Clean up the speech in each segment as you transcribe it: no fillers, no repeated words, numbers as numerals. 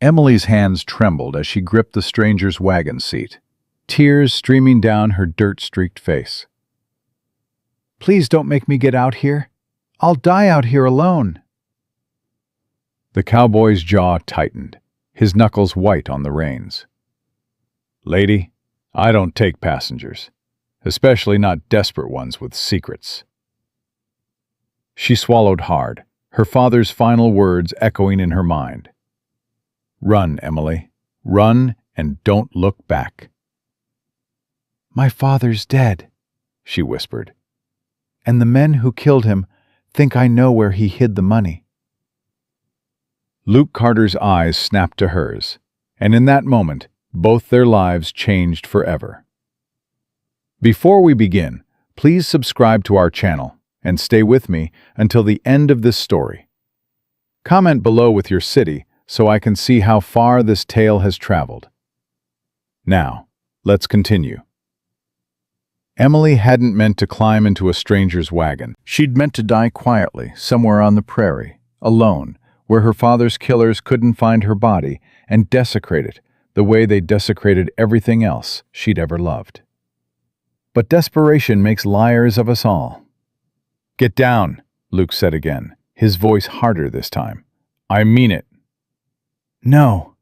Emily's hands trembled as she gripped the stranger's wagon seat, tears streaming down her dirt-streaked face. "Please don't make me get out here. I'll die out here alone." The cowboy's jaw tightened, his knuckles white on the reins. "Lady, I don't take passengers, especially not desperate ones with secrets." She swallowed hard, her father's final words echoing in her mind. "Run, Emily. Run and don't look back." "My father's dead," she whispered, "and the men who killed him think I know where he hid the money." Luke Carter's eyes snapped to hers, and in that moment, both their lives changed forever. Before we begin, please subscribe to our channel and stay with me until the end of this story. Comment below with your city so I can see how far this tale has traveled. Now, let's continue. Emily hadn't meant to climb into a stranger's wagon. She'd meant to die quietly, somewhere on the prairie, alone, where her father's killers couldn't find her body and desecrate it the way they desecrated everything else she'd ever loved. But desperation makes liars of us all. "Get down," Luke said again, his voice harder this time. "I mean it." "No."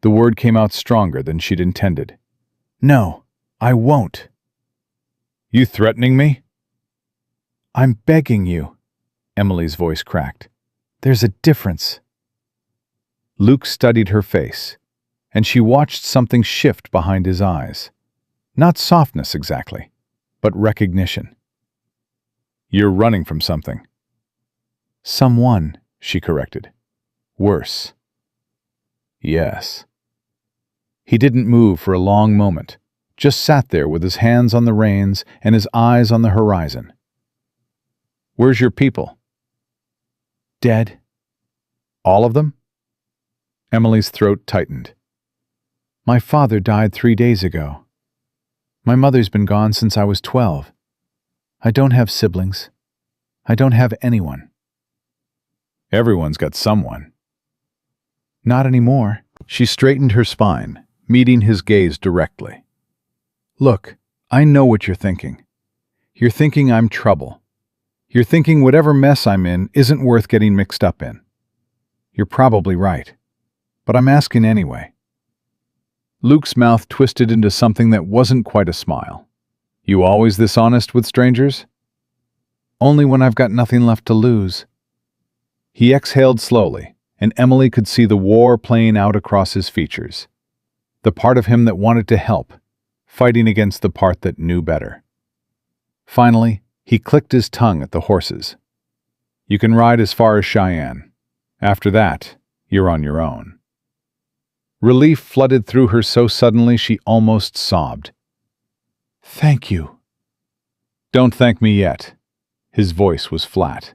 The word came out stronger than she'd intended. "No, I won't." "You threatening me?" "I'm begging you," Emily's voice cracked. "There's a difference." Luke studied her face, and she watched something shift behind his eyes. Not softness exactly, but recognition. "You're running from something." "Someone," she corrected. "Worse." "Yes." He didn't move for a long moment, just sat there with his hands on the reins and his eyes on the horizon. "Where's your people?" "Dead." "All of them?" Emily's throat tightened. "My father died 3 days ago. My mother's been gone since I was 12. I don't have siblings. I don't have anyone." "Everyone's got someone." "Not anymore." She straightened her spine, meeting his gaze directly. "Look, I know what you're thinking. You're thinking I'm trouble. You're thinking whatever mess I'm in isn't worth getting mixed up in. You're probably right. But I'm asking anyway." Luke's mouth twisted into something that wasn't quite a smile. "You always this honest with strangers?" "Only when I've got nothing left to lose." He exhaled slowly, and Emily could see the war playing out across his features. The part of him that wanted to help, fighting against the part that knew better. Finally, he clicked his tongue at the horses. "You can ride as far as Cheyenne. After that, you're on your own." Relief flooded through her so suddenly she almost sobbed. "Thank you." "Don't thank me yet." His voice was flat.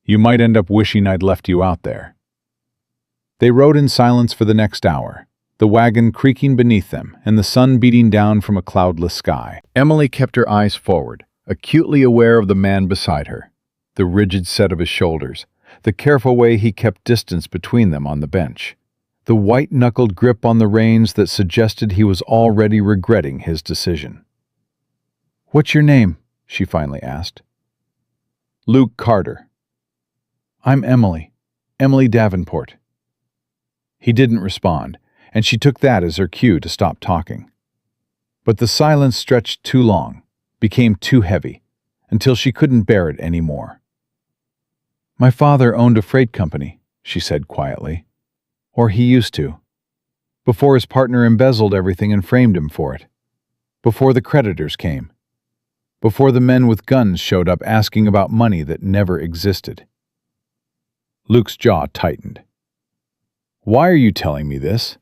"You might end up wishing I'd left you out there." They rode in silence for the next hour, the wagon creaking beneath them and the sun beating down from a cloudless sky. Emily kept her eyes forward, acutely aware of the man beside her, the rigid set of his shoulders, the careful way he kept distance between them on the bench, the white-knuckled grip on the reins that suggested he was already regretting his decision. "What's your name?" she finally asked. "Luke Carter." "I'm Emily. Emily Davenport." He didn't respond, and she took that as her cue to stop talking. But the silence stretched too long, became too heavy, until she couldn't bear it anymore. "My father owned a freight company," she said quietly. "Or he used to. Before his partner embezzled everything and framed him for it. Before the creditors came. Before the men with guns showed up asking about money that never existed." Luke's jaw tightened. "Why are you telling me this?"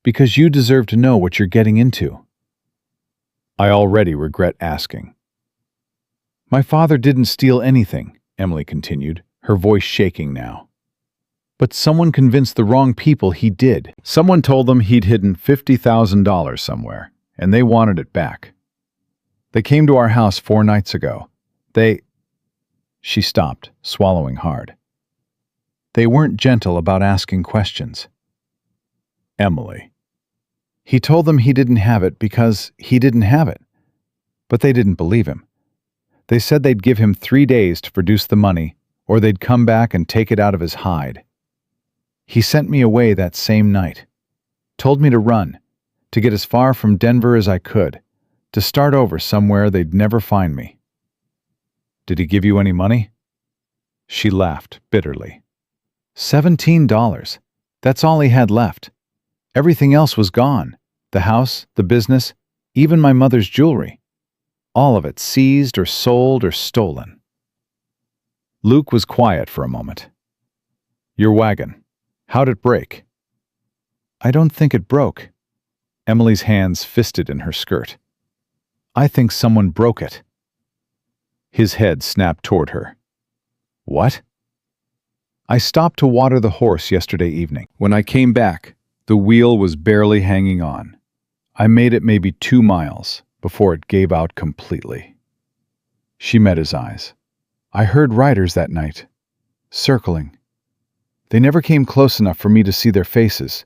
"Because you deserve to know what you're getting into." "I already regret asking." "My father didn't steal anything," Emily continued, her voice shaking now. "But someone convinced the wrong people he did. Someone told them he'd hidden $50,000 somewhere, and they wanted it back. They came to our house 4 nights ago. She stopped, swallowing hard. "They weren't gentle about asking questions. Emily. He told them he didn't have it because he didn't have it. But they didn't believe him. They said they'd give him 3 days to produce the money, or they'd come back and take it out of his hide. He sent me away that same night. Told me to run, to get as far from Denver as I could, to start over somewhere they'd never find me. Did he give you any money? She laughed bitterly. $17. That's all he had left. Everything else was gone. The house, the business, even my mother's jewelry. All of it seized or sold or stolen. Luke was quiet for a moment. Your wagon. How'd it break? I don't think it broke. Emily's hands fisted in her skirt. I think someone broke it. His head snapped toward her. What? I stopped to water the horse yesterday evening. When I came back, the wheel was barely hanging on. I made it maybe 2 miles before it gave out completely. She met his eyes. I heard riders that night, circling. They never came close enough for me to see their faces,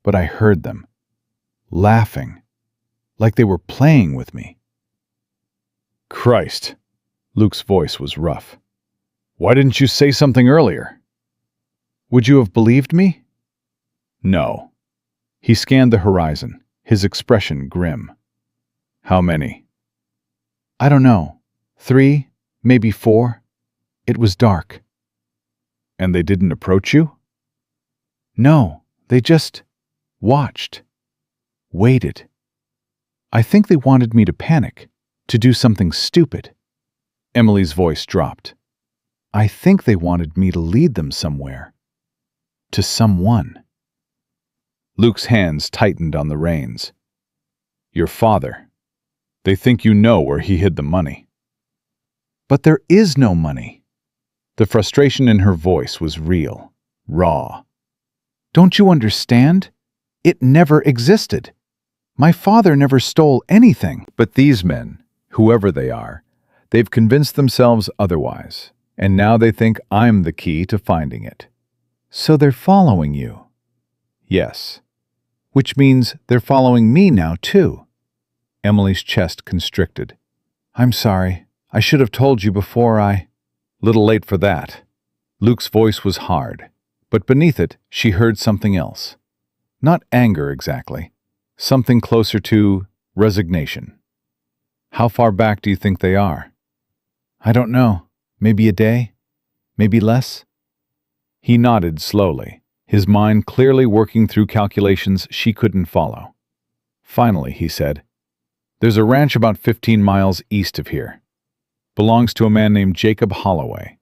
but I heard them, laughing, like they were playing with me. Christ, Luke's voice was rough. Why didn't you say something earlier? Would you have believed me? No. He scanned the horizon, his expression grim. How many? I don't know. 3, maybe 4. It was dark. And they didn't approach you? No, they just watched, waited. I think they wanted me to panic, to do something stupid. Emily's voice dropped. I think they wanted me to lead them somewhere. To someone. Luke's hands tightened on the reins. Your father. They think you know where he hid the money. But there is no money. The frustration in her voice was real, raw. Don't you understand? It never existed. My father never stole anything. But these men, whoever they are, they've convinced themselves otherwise, and now they think I'm the key to finding it. So they're following you. Yes. Which means they're following me now, too. Emily's chest constricted. I'm sorry. I should have told you before I... Little late for that. Luke's voice was hard, but beneath it she heard something else. Not anger exactly. Something closer to resignation. How far back do you think they are? I don't know. Maybe a day? Maybe less? He nodded slowly, his mind clearly working through calculations she couldn't follow. Finally, he said, There's a ranch about 15 miles east of here. Belongs to a man named Jacob Holloway.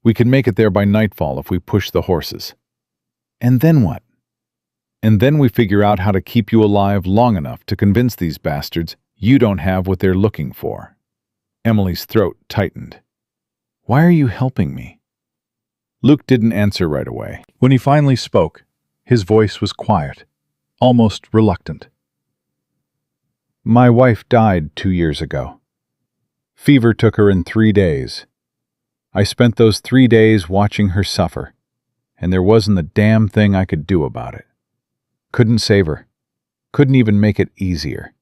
We can make it there by nightfall if we push the horses. And then what? And then we figure out how to keep you alive long enough to convince these bastards you don't have what they're looking for. Emily's throat tightened. Why are you helping me? Luke didn't answer right away. When he finally spoke, his voice was quiet, almost reluctant. My wife died 2 years ago. Fever took her in 3 days. I spent those 3 days watching her suffer, and there wasn't a damn thing I could do about it. Couldn't save her. Couldn't even make it easier.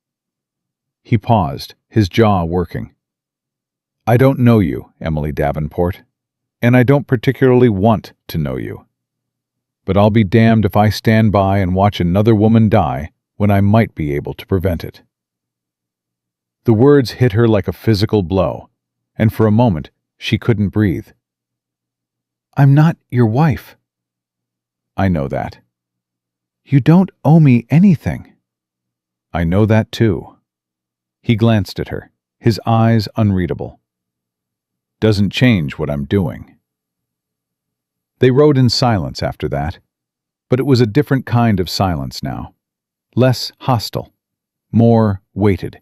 He paused, his jaw working. I don't know you, Emily Davenport, and I don't particularly want to know you. But I'll be damned if I stand by and watch another woman die when I might be able to prevent it. The words hit her like a physical blow, and for a moment she couldn't breathe. I'm not your wife. I know that. You don't owe me anything. I know that too. He glanced at her, his eyes unreadable. Doesn't change what I'm doing. They rode in silence after that, but it was a different kind of silence now. Less hostile, more weighted.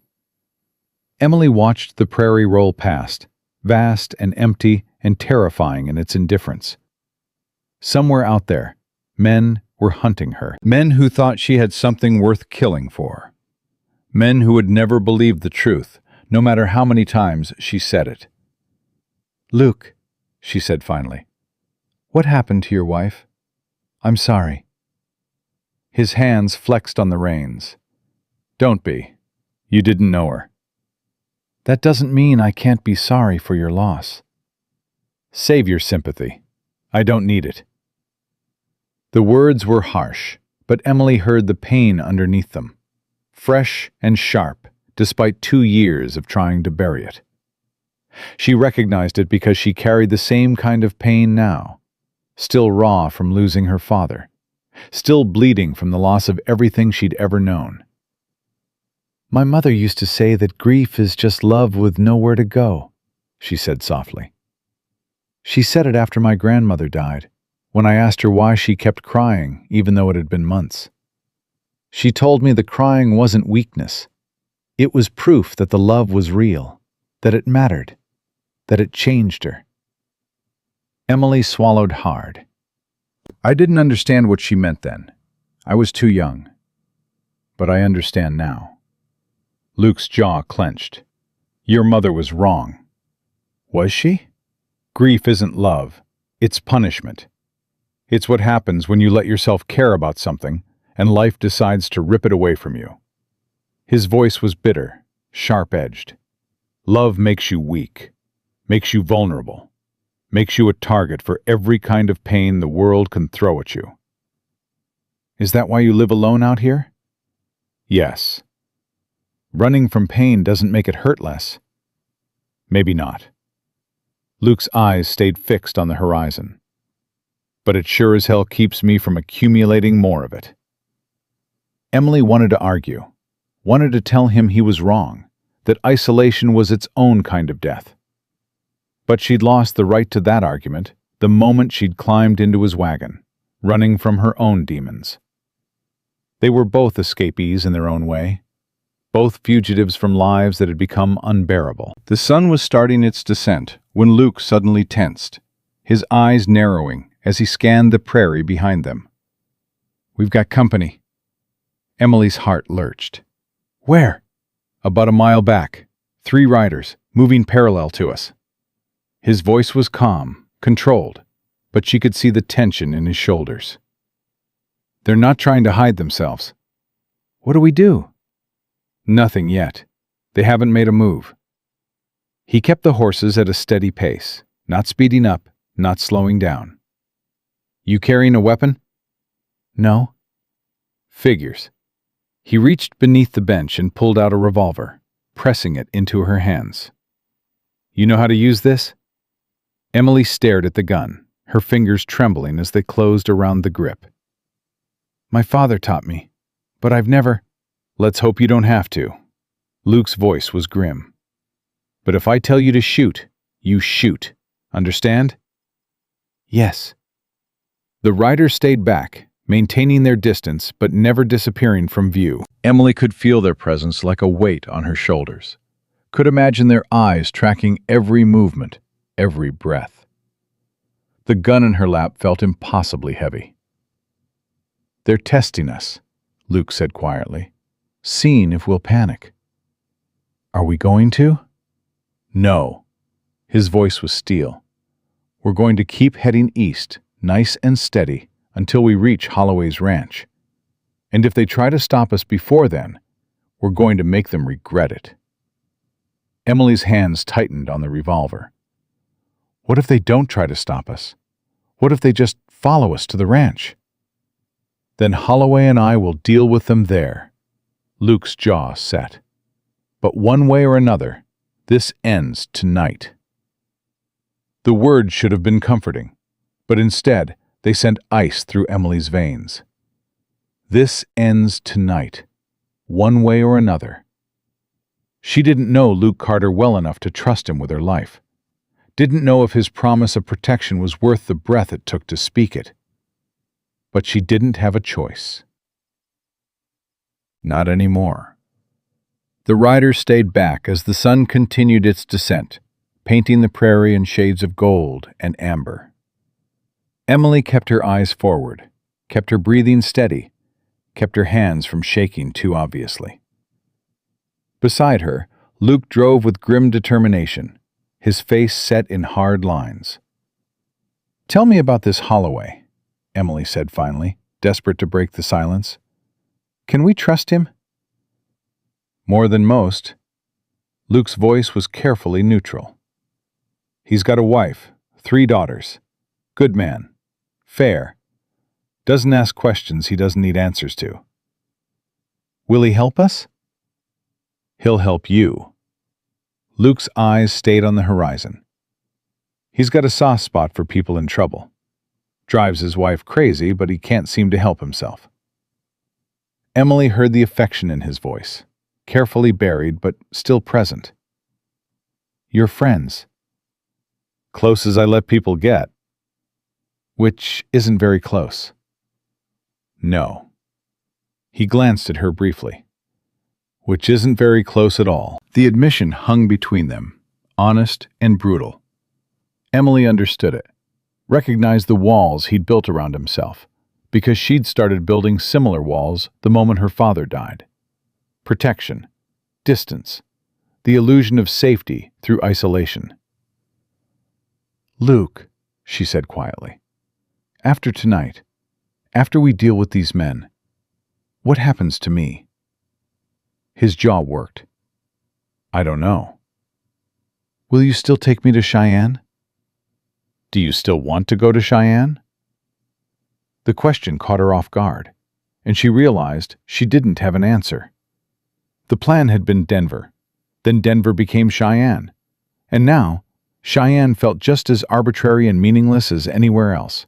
Emily watched the prairie roll past, vast and empty and terrifying in its indifference. Somewhere out there, men were hunting her. Men who thought she had something worth killing for. Men who would never believe the truth, no matter how many times she said it. Luke, she said finally, what happened to your wife? I'm sorry. His hands flexed on the reins. "Don't be. You didn't know her." "That doesn't mean I can't be sorry for your loss." "Save your sympathy. I don't need it." The words were harsh, but Emily heard the pain underneath them, fresh and sharp, despite 2 years of trying to bury it. She recognized it because she carried the same kind of pain now, still raw from losing her father, still bleeding from the loss of everything she'd ever known. "My mother used to say that grief is just love with nowhere to go," she said softly. "She said it after my grandmother died, when I asked her why she kept crying even though it had been months. She told me the crying wasn't weakness. It was proof that the love was real, that it mattered, that it changed her." Emily swallowed hard. "I didn't understand what she meant then. I was too young. But I understand now." Luke's jaw clenched. "Your mother was wrong." "Was she?" "Grief isn't love. It's punishment. It's what happens when you let yourself care about something and life decides to rip it away from you." His voice was bitter, sharp-edged. "Love makes you weak, makes you vulnerable, makes you a target for every kind of pain the world can throw at you." "Is that why you live alone out here?" "Yes." "Running from pain doesn't make it hurt less." "Maybe not." Luke's eyes stayed fixed on the horizon. "But it sure as hell keeps me from accumulating more of it." Emily wanted to argue, wanted to tell him he was wrong, that isolation was its own kind of death. But she'd lost the right to that argument the moment she'd climbed into his wagon, running from her own demons. They were both escapees in their own way, both fugitives from lives that had become unbearable. The sun was starting its descent when Luke suddenly tensed, his eyes narrowing as he scanned the prairie behind them. "We've got company." Emily's heart lurched. "Where?" "About a mile back. 3 riders, moving parallel to us." His voice was calm, controlled, but she could see the tension in his shoulders. "They're not trying to hide themselves." "What do we do?" "Nothing yet. They haven't made a move." He kept the horses at a steady pace, not speeding up, not slowing down. "You carrying a weapon?" "No." "Figures." He reached beneath the bench and pulled out a revolver, pressing it into her hands. "You know how to use this?" Emily stared at the gun, her fingers trembling as they closed around the grip. "My father taught me, but I've never—" "Let's hope you don't have to." Luke's voice was grim. "But if I tell you to shoot, you shoot. Understand?" "Yes." The riders stayed back, maintaining their distance but never disappearing from view. Emily could feel their presence like a weight on her shoulders, could imagine their eyes tracking every movement, every breath. The gun in her lap felt impossibly heavy. "They're testing us," Luke said quietly, "seeing if we'll panic." "Are we going to?" "No." His voice was steel. "We're going to keep heading east, nice and steady, until we reach Holloway's ranch. And if they try to stop us before then, we're going to make them regret it." Emily's hands tightened on the revolver. "What if they don't try to stop us? What if they just follow us to the ranch?" "Then Holloway and I will deal with them there." Luke's jaw set. "But one way or another, this ends tonight." The words should have been comforting, but instead they sent ice through Emily's veins. This ends tonight, one way or another. She didn't know Luke Carter well enough to trust him with her life. Didn't know if his promise of protection was worth the breath it took to speak it. But she didn't have a choice. Not anymore. The riders stayed back as the sun continued its descent, painting the prairie in shades of gold and amber. Emily kept her eyes forward, kept her breathing steady, kept her hands from shaking too obviously. Beside her, Luke drove with grim determination, his face set in hard lines. "Tell me about this Holloway," Emily said finally, desperate to break the silence. Can we trust him? More than most. Luke's voice was carefully neutral. He's got a wife, 3 daughters. Good man. Fair. Doesn't ask questions he doesn't need answers to. Will he help us? He'll help you. Luke's eyes stayed on the horizon. He's got a soft spot for people in trouble. Drives his wife crazy, but he can't seem to help himself. Emily heard the affection in his voice, carefully buried but still present. You're friends. Close as I let people get. Which isn't very close. No. He glanced at her briefly. Which isn't very close at all. The admission hung between them, honest and brutal. Emily understood it, recognized the walls he'd built around himself, because she'd started building similar walls the moment her father died. Protection, distance, the illusion of safety through isolation. Luke, she said quietly, after tonight, after we deal with these men, what happens to me? His jaw worked. I don't know. Will you still take me to Cheyenne? Do you still want to go to Cheyenne? The question caught her off guard, and she realized she didn't have an answer. The plan had been Denver, then Denver became Cheyenne, and now Cheyenne felt just as arbitrary and meaningless as anywhere else.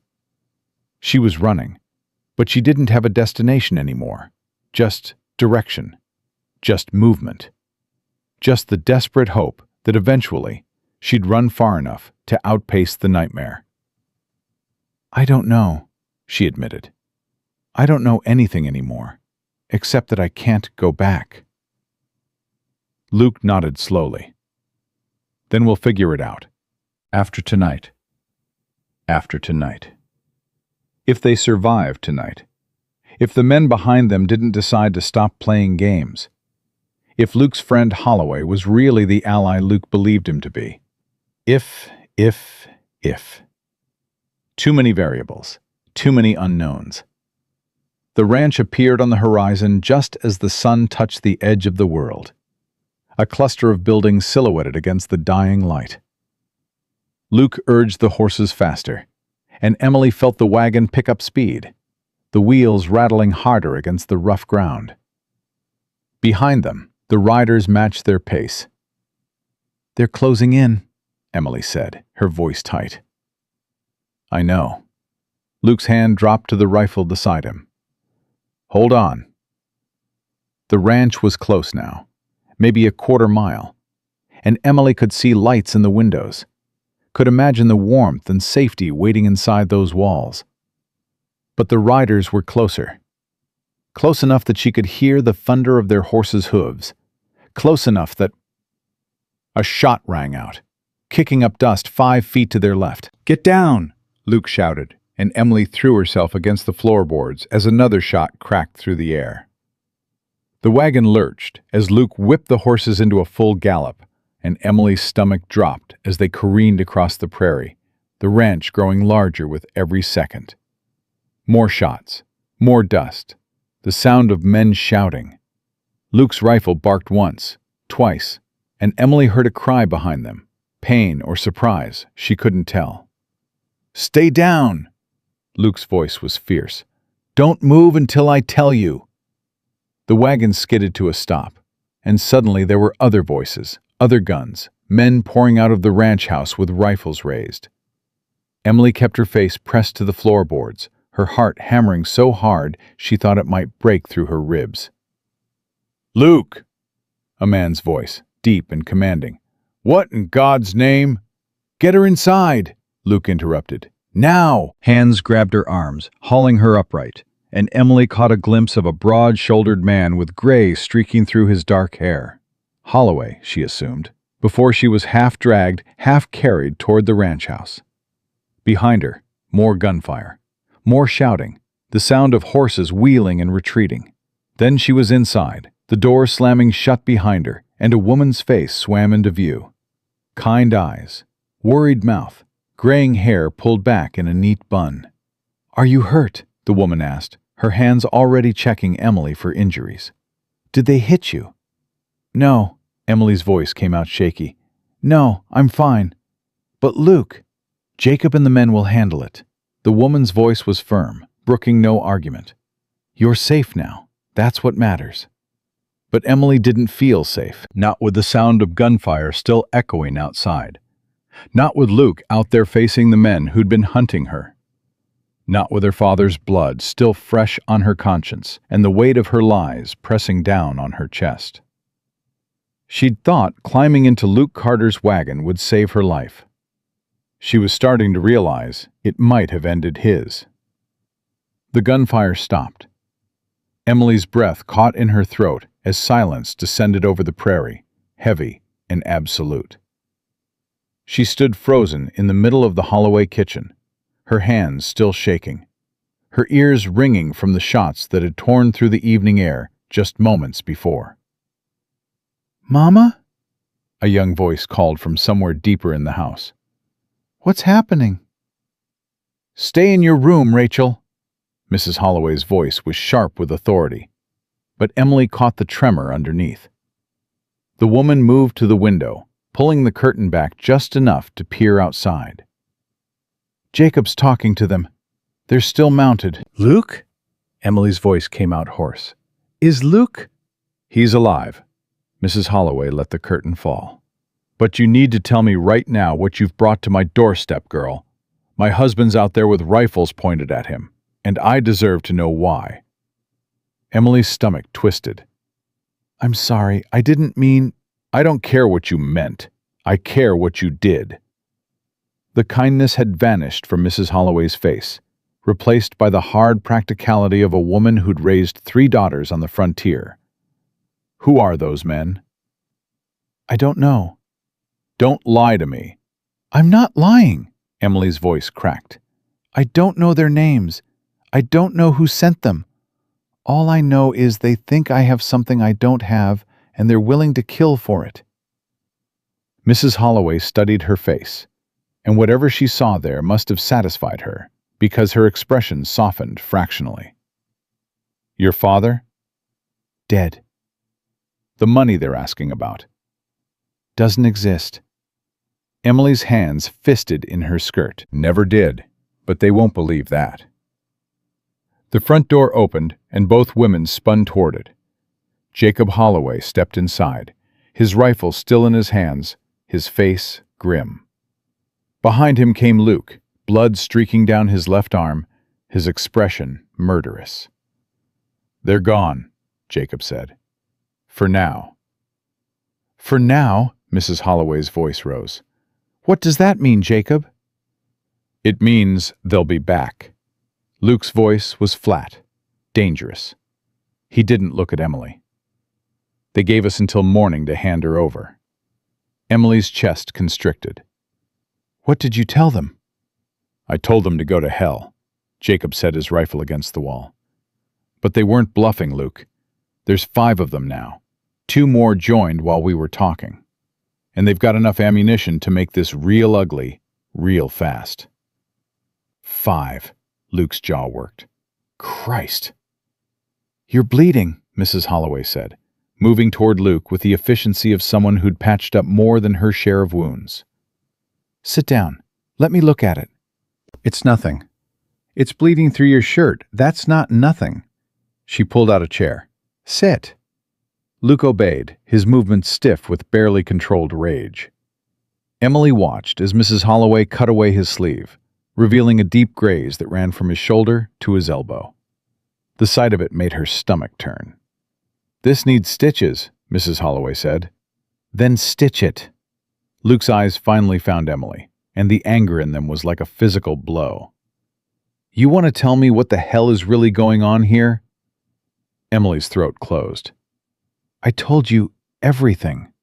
She was running, but she didn't have a destination anymore, just direction, just movement, just the desperate hope that eventually she'd run far enough to outpace the nightmare. I don't know, she admitted. I don't know anything anymore, except that I can't go back. Luke nodded slowly. Then we'll figure it out. After tonight. After tonight. If they survive tonight. If the men behind them didn't decide to stop playing games. If Luke's friend Holloway was really the ally Luke believed him to be. If. Too many variables. Too many unknowns. The ranch appeared on the horizon just as the sun touched the edge of the world. A cluster of buildings silhouetted against the dying light. Luke urged the horses faster, and Emily felt the wagon pick up speed, the wheels rattling harder against the rough ground. Behind them, the riders matched their pace. They're closing in, Emily said, her voice tight. I know. Luke's hand dropped to the rifle beside him. Hold on. The ranch was close now, maybe a quarter mile, and Emily could see lights in the windows, could imagine the warmth and safety waiting inside those walls. But the riders were closer. Close enough that she could hear the thunder of their horses' hooves. Close enough that... A shot rang out, kicking up dust 5 feet to their left. Get down, Luke shouted, and Emily threw herself against the floorboards as another shot cracked through the air. The wagon lurched as Luke whipped the horses into a full gallop, and Emily's stomach dropped as they careened across the prairie, the ranch growing larger with every second. More shots, more dust, the sound of men shouting. Luke's rifle barked once, twice, and Emily heard a cry behind them, pain or surprise, she couldn't tell. Stay down! Luke's voice was fierce. Don't move until I tell you. The wagon skidded to a stop, and suddenly there were other voices, other guns, men pouring out of the ranch house with rifles raised. Emily kept her face pressed to the floorboards, her heart hammering so hard she thought it might break through her ribs. Luke! A man's voice, deep and commanding. What in God's name? Get her inside, Luke interrupted. Now! Hands grabbed her arms, hauling her upright, and Emily caught a glimpse of a broad-shouldered man with gray streaking through his dark hair. Holloway, she assumed, before she was half-dragged, half-carried toward the ranch house. Behind her, more gunfire, more shouting, the sound of horses wheeling and retreating. Then she was inside, the door slamming shut behind her, and a woman's face swam into view. Kind eyes, worried mouth, graying hair pulled back in a neat bun. Are you hurt? The woman asked, her hands already checking Emily for injuries. "Did they hit you?" "No," Emily's voice came out shaky. "No, I'm fine." "But Luke, Jacob and the men will handle it." The woman's voice was firm, brooking no argument. "You're safe now. That's what matters." But Emily didn't feel safe, not with the sound of gunfire still echoing outside. Not with Luke out there facing the men who'd been hunting her. Not with her father's blood still fresh on her conscience and the weight of her lies pressing down on her chest. She'd thought climbing into Luke Carter's wagon would save her life. She was starting to realize it might have ended his. The gunfire stopped. Emily's breath caught in her throat as silence descended over the prairie, heavy and absolute. She stood frozen in the middle of the Holloway kitchen, her hands still shaking, her ears ringing from the shots that had torn through the evening air just moments before. "Mama?" a young voice called from somewhere deeper in the house. "What's happening?" "Stay in your room, Rachel." Mrs. Holloway's voice was sharp with authority, but Emily caught the tremor underneath. The woman moved to the window, pulling the curtain back just enough to peer outside. "Jacob's talking to them. They're still mounted." "Luke?" Emily's voice came out hoarse. "Is Luke—" "He's alive." Mrs. Holloway let the curtain fall. "But you need to tell me right now what you've brought to my doorstep, girl. My husband's out there with rifles pointed at him, and I deserve to know why." Emily's stomach twisted. "I'm sorry, I didn't mean—" "I don't care what you meant. I care what you did." The kindness had vanished from Mrs. Holloway's face, replaced by the hard practicality of a woman who'd raised 3 daughters on the frontier. "Who are those men?" "I don't know." "Don't lie to me." "I'm not lying," Emily's voice cracked. "I don't know their names. I don't know who sent them. All I know is they think I have something I don't have, and they're willing to kill for it." Mrs. Holloway studied her face, and whatever she saw there must have satisfied her, because her expression softened fractionally. "Your father?" "Dead." "The money they're asking about?" "Doesn't exist." Emily's hands fisted in her skirt. "Never did, but they won't believe that." The front door opened, and both women spun toward it. Jacob Holloway stepped inside, his rifle still in his hands, his face grim. Behind him came Luke, blood streaking down his left arm, his expression murderous. "They're gone," Jacob said. "For now." "For now?" Mrs. Holloway's voice rose. "What does that mean, Jacob?" "It means they'll be back." Luke's voice was flat, dangerous. He didn't look at Emily. "They gave us until morning to hand her over." Emily's chest constricted. "What did you tell them?" "I told them to go to hell." Jacob set his rifle against the wall. "But they weren't bluffing, Luke. There's 5 of them now. 2 more joined while we were talking. And they've got enough ammunition to make this real ugly, real fast." 5. Luke's jaw worked. "Christ." "You're bleeding," Mrs. Holloway said, moving toward Luke with the efficiency of someone who'd patched up more than her share of wounds. "Sit down. Let me look at it." "It's nothing." "It's bleeding through your shirt. That's not nothing." She pulled out a chair. "Sit." Luke obeyed, his movements stiff with barely controlled rage. Emily watched as Mrs. Holloway cut away his sleeve, revealing a deep graze that ran from his shoulder to his elbow. The sight of it made her stomach turn. "This needs stitches," Mrs. Holloway said. "Then stitch it." Luke's eyes finally found Emily, and the anger in them was like a physical blow. "You want to tell me what the hell is really going on here?" Emily's throat closed. "I told you everything.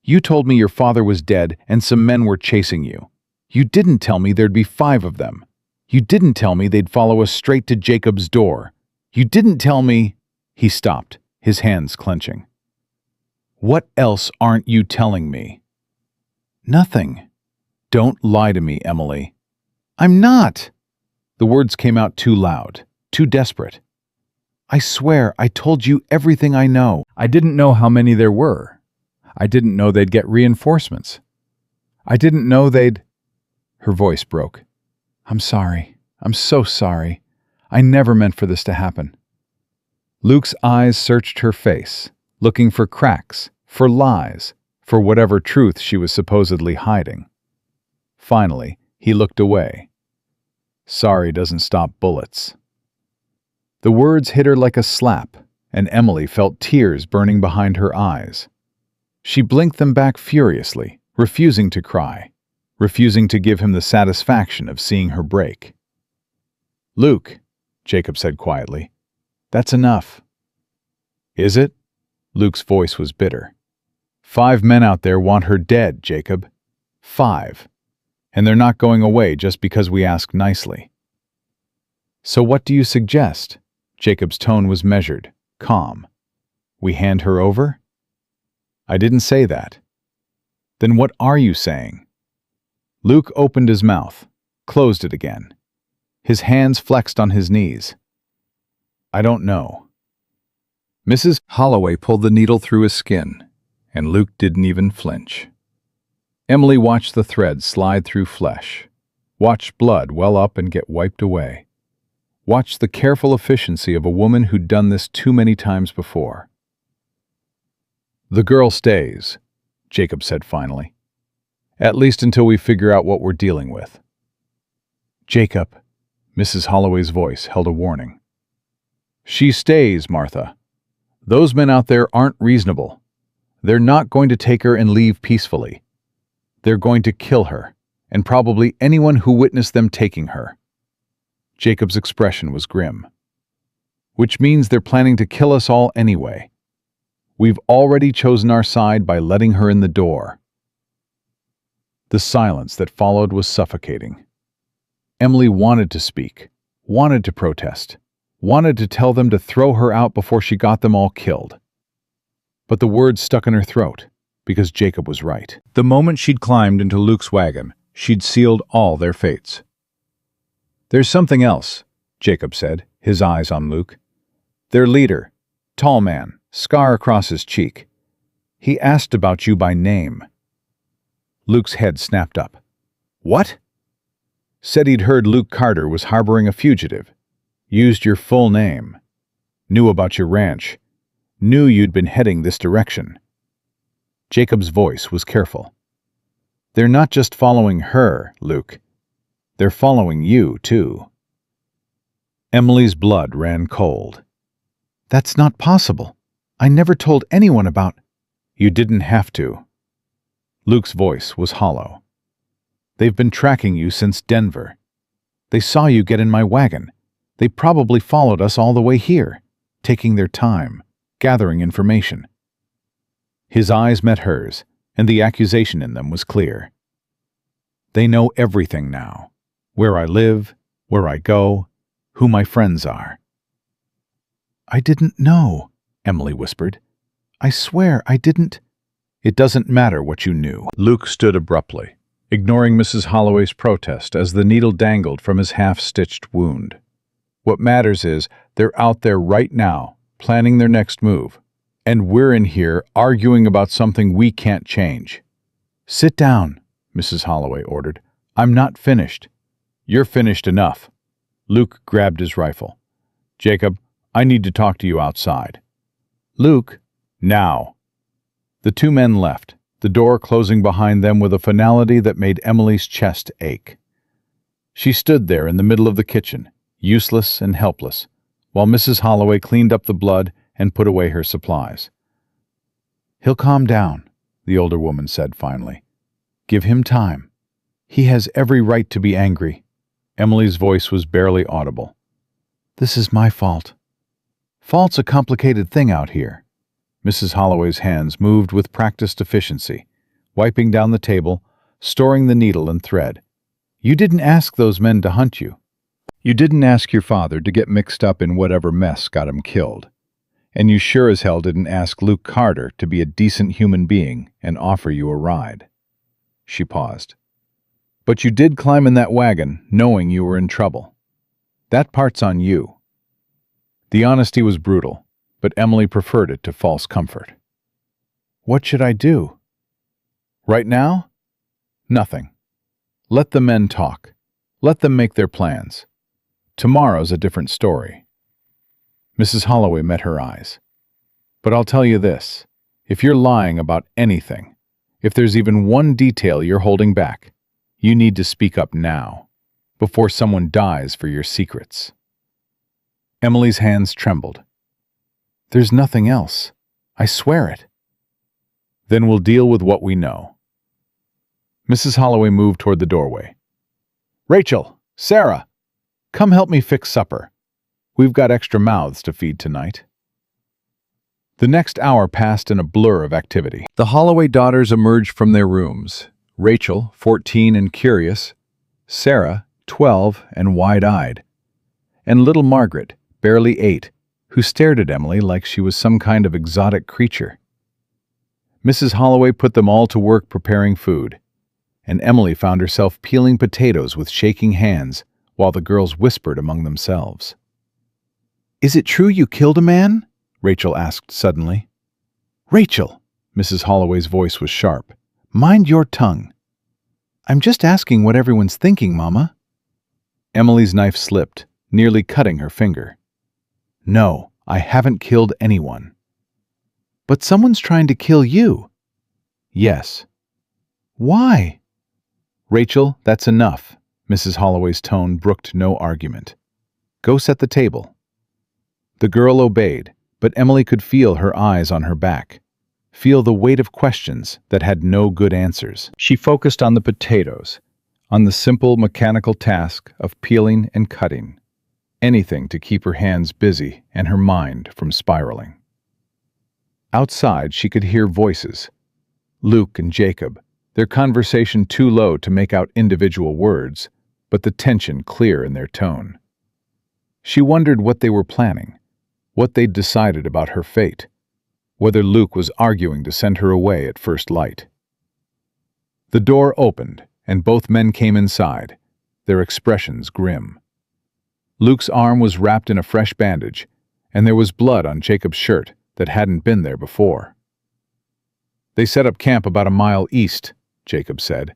You told me your father was dead and some men were chasing you. You didn't tell me there'd be 5 of them. You didn't tell me they'd follow us straight to Jacob's door. You didn't tell me—" He stopped, his hands clenching. "What else aren't you telling me?" "Nothing." "Don't lie to me, Emily." "I'm not." The words came out too loud, too desperate, I swear I told you everything I know. I didn't know how many there were. I didn't know they'd get reinforcements. I didn't know they'd—" Her voice broke. "I'm sorry. I'm so sorry. I never meant for this to happen." Luke's eyes searched her face, looking for cracks, for lies, for whatever truth she was supposedly hiding. Finally, he looked away. "Sorry doesn't stop bullets." The words hit her like a slap, and Emily felt tears burning behind her eyes. She blinked them back furiously, refusing to cry, refusing to give him the satisfaction of seeing her break. "Luke," Jacob said quietly, "that's enough." "Is it?" Luke's voice was bitter. 5 men out there want her dead, Jacob. 5. And they're not going away just because we ask nicely. "So what do you suggest?" Jacob's tone was measured, calm. "We hand her over?" "I didn't say that." "Then what are you saying?" Luke opened his mouth, closed it again. His hands flexed on his knees. "I don't know." Mrs. Holloway pulled the needle through his skin, and Luke didn't even flinch. Emily watched the thread slide through flesh, watched blood well up and get wiped away, watched the careful efficiency of a woman who'd done this too many times before. "The girl stays," Jacob said finally. "At least until we figure out what we're dealing with." "Jacob," Mrs. Holloway's voice held a warning. "She stays, Martha. Those men out there aren't reasonable. They're not going to take her and leave peacefully. They're going to kill her, and probably anyone who witnessed them taking her." Jacob's expression was grim. "Which means they're planning to kill us all anyway. We've already chosen our side by letting her in the door." The silence that followed was suffocating. Emily wanted to speak, wanted to protest, wanted to tell them to throw her out before she got them all killed. But the words stuck in her throat, because Jacob was right. The moment she'd climbed into Luke's wagon, she'd sealed all their fates. "There's something else," Jacob said, his eyes on Luke. "Their leader, tall man, scar across his cheek. He asked about you by name." Luke's head snapped up. "What?" "Said he'd heard Luke Carter was harboring a fugitive. Used your full name. Knew about your ranch. Knew you'd been heading this direction." Jacob's voice was careful. "They're not just following her, Luke. They're following you, too." Emily's blood ran cold. "That's not possible. I never told anyone about—" "You didn't have to." Luke's voice was hollow. "They've been tracking you since Denver. They saw you get in my wagon. They probably followed us all the way here, taking their time, gathering information." His eyes met hers, and the accusation in them was clear. "They know everything now. Where I live, where I go, who my friends are." "I didn't know," Emily whispered. "I swear I didn't—" "It doesn't matter what you knew." Luke stood abruptly, ignoring Mrs. Holloway's protest as the needle dangled from his half-stitched wound. "What matters is they're out there right now, planning their next move. And we're in here arguing about something we can't change." "Sit down," Mrs. Holloway ordered. "I'm not finished." "You're finished enough." Luke grabbed his rifle. "Jacob, I need to talk to you outside." "Luke." "Now." The 2 men left, the door closing behind them with a finality that made Emily's chest ache. She stood there in the middle of the kitchen, useless and helpless, while Mrs. Holloway cleaned up the blood and put away her supplies. "He'll calm down," the older woman said finally. "Give him time. He has every right to be angry." Emily's voice was barely audible. "This is my fault." "Fault's a complicated thing out here." Mrs. Holloway's hands moved with practiced efficiency, wiping down the table, storing the needle and thread. "You didn't ask those men to hunt you. You didn't ask your father to get mixed up in whatever mess got him killed. And you sure as hell didn't ask Luke Carter to be a decent human being and offer you a ride." She paused. "But you did climb in that wagon knowing you were in trouble. That part's on you." The honesty was brutal, but Emily preferred it to false comfort. What should I do? Right now? Nothing. Let the men talk. Let them make their plans. Tomorrow's a different story. Mrs. Holloway met her eyes. But I'll tell you this, if you're lying about anything, if there's even one detail you're holding back, you need to speak up now, before someone dies for your secrets. Emily's hands trembled. There's nothing else. I swear it. Then we'll deal with what we know. Mrs. Holloway moved toward the doorway. Rachel, Sarah, come help me fix supper. We've got extra mouths to feed tonight. The next hour passed in a blur of activity. The Holloway daughters emerged from their rooms. Rachel, 14 and curious, Sarah, 12 and wide-eyed, and little Margaret, barely 8, who stared at Emily like she was some kind of exotic creature. Mrs. Holloway put them all to work preparing food, and Emily found herself peeling potatoes with shaking hands while the girls whispered among themselves. Is it true you killed a man? Rachel asked suddenly. Rachel, Mrs. Holloway's voice was sharp. Mind your tongue. I'm just asking what everyone's thinking, Mama. Emily's knife slipped, nearly cutting her finger. No, I haven't killed anyone. But someone's trying to kill you. Yes. Why? Rachel, that's enough. Mrs. Holloway's tone brooked no argument. Go set the table. The girl obeyed, but Emily could feel her eyes on her back, feel the weight of questions that had no good answers. She focused on the potatoes, on the simple mechanical task of peeling and cutting, anything to keep her hands busy and her mind from spiraling. Outside, she could hear voices. Luke and Jacob, their conversation too low to make out individual words, but the tension clear in their tone. She wondered what they were planning, what they'd decided about her fate, whether Luke was arguing to send her away at first light. The door opened, and both men came inside, their expressions grim. Luke's arm was wrapped in a fresh bandage, and there was blood on Jacob's shirt that hadn't been there before. They set up camp about a mile east, Jacob said.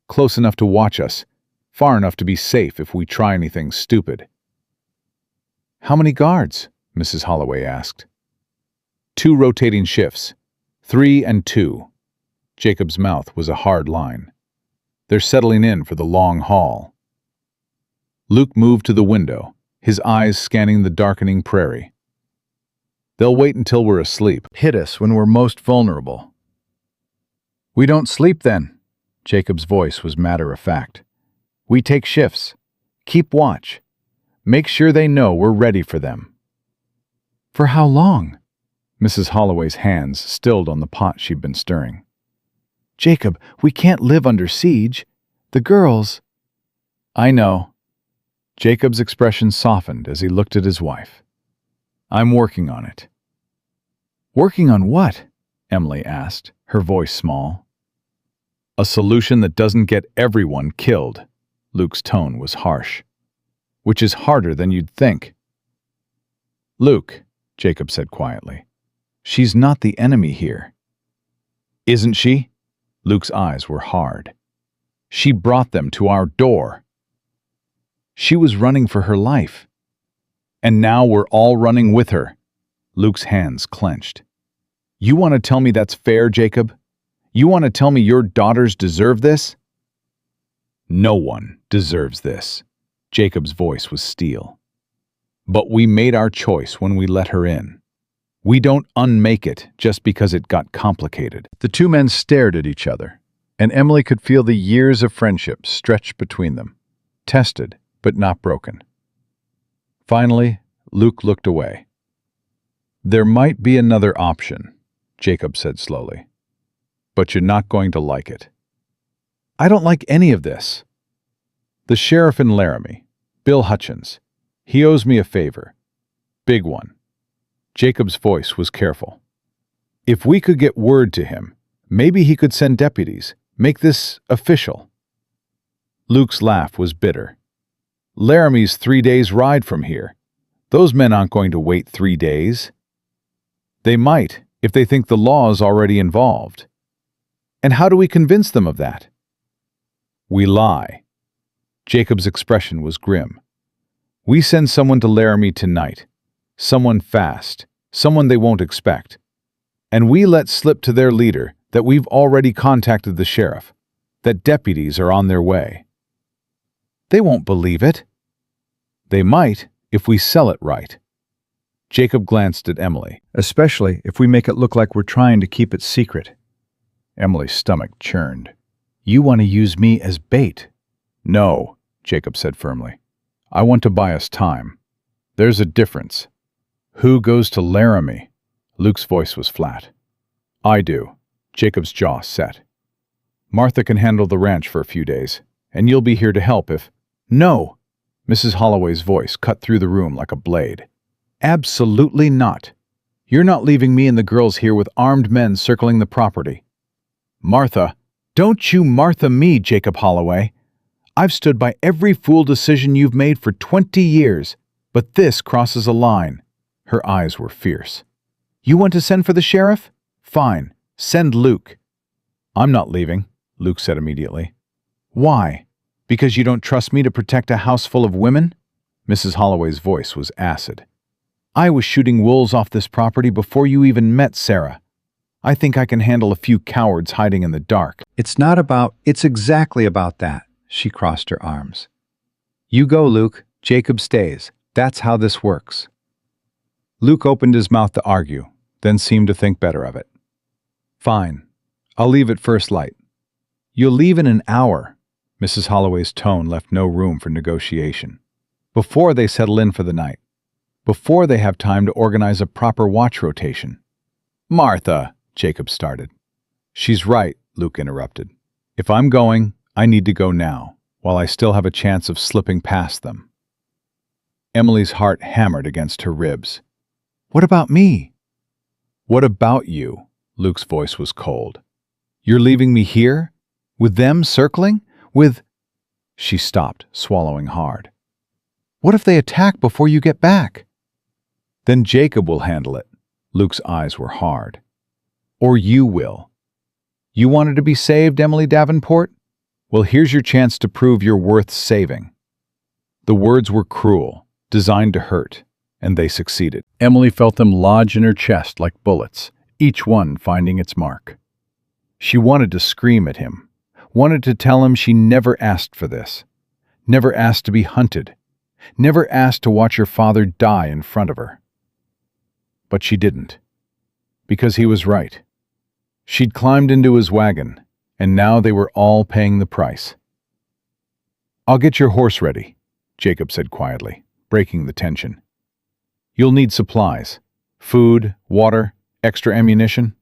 Close enough to watch us, far enough to be safe if we try anything stupid. How many guards? Mrs. Holloway asked. 2 rotating shifts, 3 and 2. Jacob's mouth was a hard line. They're settling in for the long haul. Luke moved to the window, his eyes scanning the darkening prairie. They'll wait until we're asleep, hit us when we're most vulnerable. We don't sleep then. Jacob's voice was matter-of-fact. We take shifts. Keep watch. Make sure they know we're ready for them. For how long? Mrs. Holloway's hands stilled on the pot she'd been stirring. Jacob, we can't live under siege. The girls... I know. Jacob's expression softened as he looked at his wife. I'm working on it. Working on what? Emily asked, her voice small. A solution that doesn't get everyone killed. Luke's tone was harsh. Which is harder than you'd think. Luke, Jacob said quietly, she's not the enemy here. Isn't she? Luke's eyes were hard. She brought them to our door. She was running for her life. And now we're all running with her. Luke's hands clenched. You want to tell me that's fair, Jacob? You want to tell me your daughters deserve this? No one deserves this. Jacob's voice was steel. But we made our choice when we let her in. We don't unmake it just because it got complicated. The 2 men stared at each other, and Emily could feel the years of friendship stretched between them, tested but not broken. Finally, Luke looked away. There might be another option, Jacob said slowly, but you're not going to like it. I don't like any of this. The sheriff in Laramie, Bill Hutchins, he owes me a favor. Big one. Jacob's voice was careful. If we could get word to him, maybe he could send deputies, make this official. Luke's laugh was bitter. Laramie's 3 days' ride from here. Those men aren't going to wait 3 days. They might, if they think the law is already involved. And how do we convince them of that? We lie. Jacob's expression was grim. We send someone to Laramie tonight. Someone fast. Someone they won't expect. And we let slip to their leader that we've already contacted the sheriff, that deputies are on their way. They won't believe it. They might if we sell it right. Jacob glanced at Emily. Especially if we make it look like we're trying to keep it secret. Emily's stomach churned. You want to use me as bait? No, Jacob said firmly. I want to buy us time. There's a difference. Who goes to Laramie? Luke's voice was flat. I do. Jacob's jaw set. Martha can handle the ranch for a few days, and you'll be here to help if... No! Mrs. Holloway's voice cut through the room like a blade. Absolutely not. You're not leaving me and the girls here with armed men circling the property. Martha, don't you Martha me, Jacob Holloway. I've stood by every fool decision you've made for 20 years, but this crosses a line. Her eyes were fierce. You want to send for the sheriff? Fine, send Luke. I'm not leaving, Luke said immediately. Why? Because you don't trust me to protect a house full of women? Mrs. Holloway's voice was acid. I was shooting wolves off this property before you even met Sarah. I think I can handle a few cowards hiding in the dark. It's exactly about that. She crossed her arms. You go, Luke. Jacob stays. That's how this works. Luke opened his mouth to argue, then seemed to think better of it. Fine. I'll leave at first light. You'll leave in an hour. Mrs. Holloway's tone left no room for negotiation. Before they settle in for the night. Before they have time to organize a proper watch rotation. Martha, Jacob started. She's right, Luke interrupted. If I'm going, I need to go now, while I still have a chance of slipping past them. Emily's heart hammered against her ribs. What about me? What about you? Luke's voice was cold. You're leaving me here? With them circling? With... She stopped, swallowing hard. What if they attack before you get back? Then Jacob will handle it. Luke's eyes were hard. Or you will. You wanted to be saved, Emily Davenport? Well, here's your chance to prove you're worth saving. The words were cruel, designed to hurt, and they succeeded. Emily felt them lodge in her chest like bullets, each one finding its mark. She wanted to scream at him, wanted to tell him she never asked for this, never asked to be hunted, never asked to watch her father die in front of her. But she didn't, because he was right. She'd climbed into his wagon, and now they were all paying the price. I'll get your horse ready, Jacob said quietly, breaking the tension. You'll need supplies, food, water, extra ammunition.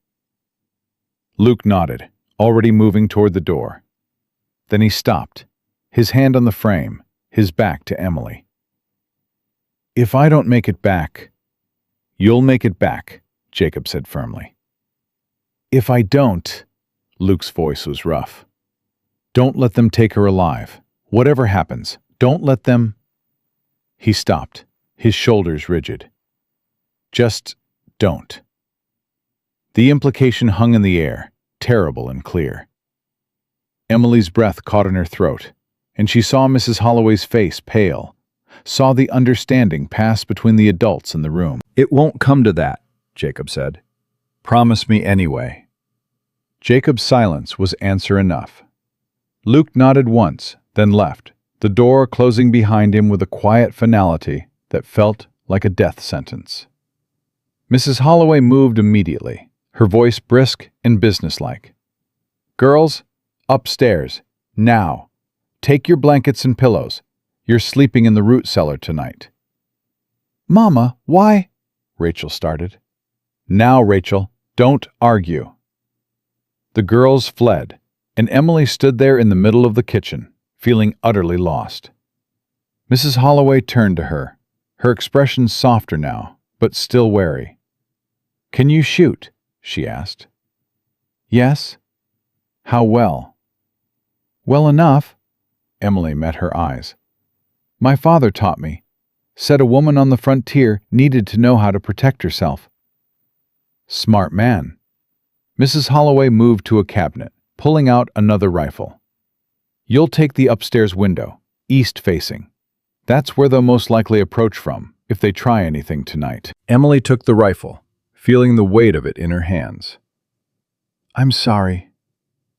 Luke nodded, already moving toward the door. Then he stopped, his hand on the frame, his back to Emily. If I don't make it back, you'll make it back, Jacob said firmly. If I don't, Luke's voice was rough. Don't let them take her alive. Whatever happens, don't let them... He stopped, his shoulders rigid. Just don't. The implication hung in the air, terrible and clear. Emily's breath caught in her throat, and she saw Mrs. Holloway's face pale, saw the understanding pass between the adults in the room. It won't come to that, Jacob said. Promise me anyway. Jacob's silence was answer enough. Luke nodded once, then left, the door closing behind him with a quiet finality that felt like a death sentence. Mrs. Holloway moved immediately, her voice brisk and businesslike. Girls, upstairs, now. Take your blankets and pillows. You're sleeping in the root cellar tonight. Mama, why? Rachel started. Now, Rachel, don't argue. The girls fled, and Emily stood there in the middle of the kitchen, feeling utterly lost. Mrs. Holloway turned to her, her expression softer now, but still wary. Can you shoot? She asked. Yes. How well? Well enough. Emily met her eyes. My father taught me. Said a woman on the frontier needed to know how to protect herself. Smart man. Mrs. Holloway moved to a cabinet, pulling out another rifle. You'll take the upstairs window, east-facing. That's where they'll most likely approach from, if they try anything tonight. Emily took the rifle, feeling the weight of it in her hands. I'm sorry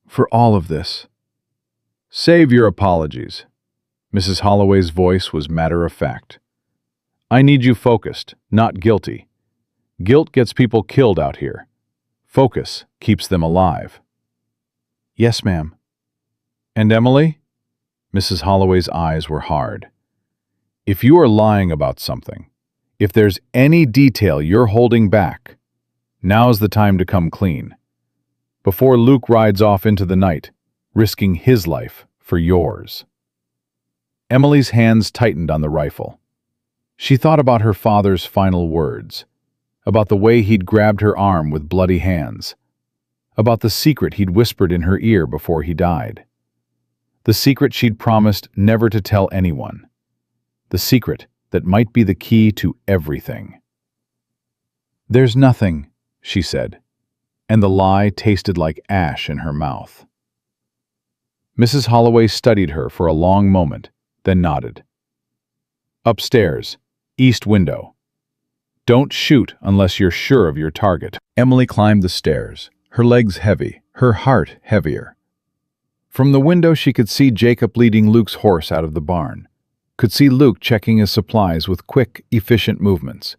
for all of this. Save your apologies. Mrs. Holloway's voice was matter-of-fact. I need you focused, not guilty. Guilt gets people killed out here. Focus keeps them alive. Yes, ma'am. And Emily? Mrs. Holloway's eyes were hard. If you are lying about something, if there's any detail you're holding back, now's the time to come clean. Before Luke rides off into the night, risking his life for yours. Emily's hands tightened on the rifle. She thought about her father's final words, about the way he'd grabbed her arm with bloody hands, about the secret he'd whispered in her ear before he died, the secret she'd promised never to tell anyone, the secret that might be the key to everything. There's nothing, she said, and the lie tasted like ash in her mouth. Mrs. Holloway studied her for a long moment, then nodded. Upstairs, east window. Don't shoot unless you're sure of your target. Emily climbed the stairs, her legs heavy, her heart heavier. From the window she could see Jacob leading Luke's horse out of the barn, could see Luke checking his supplies with quick, efficient movements.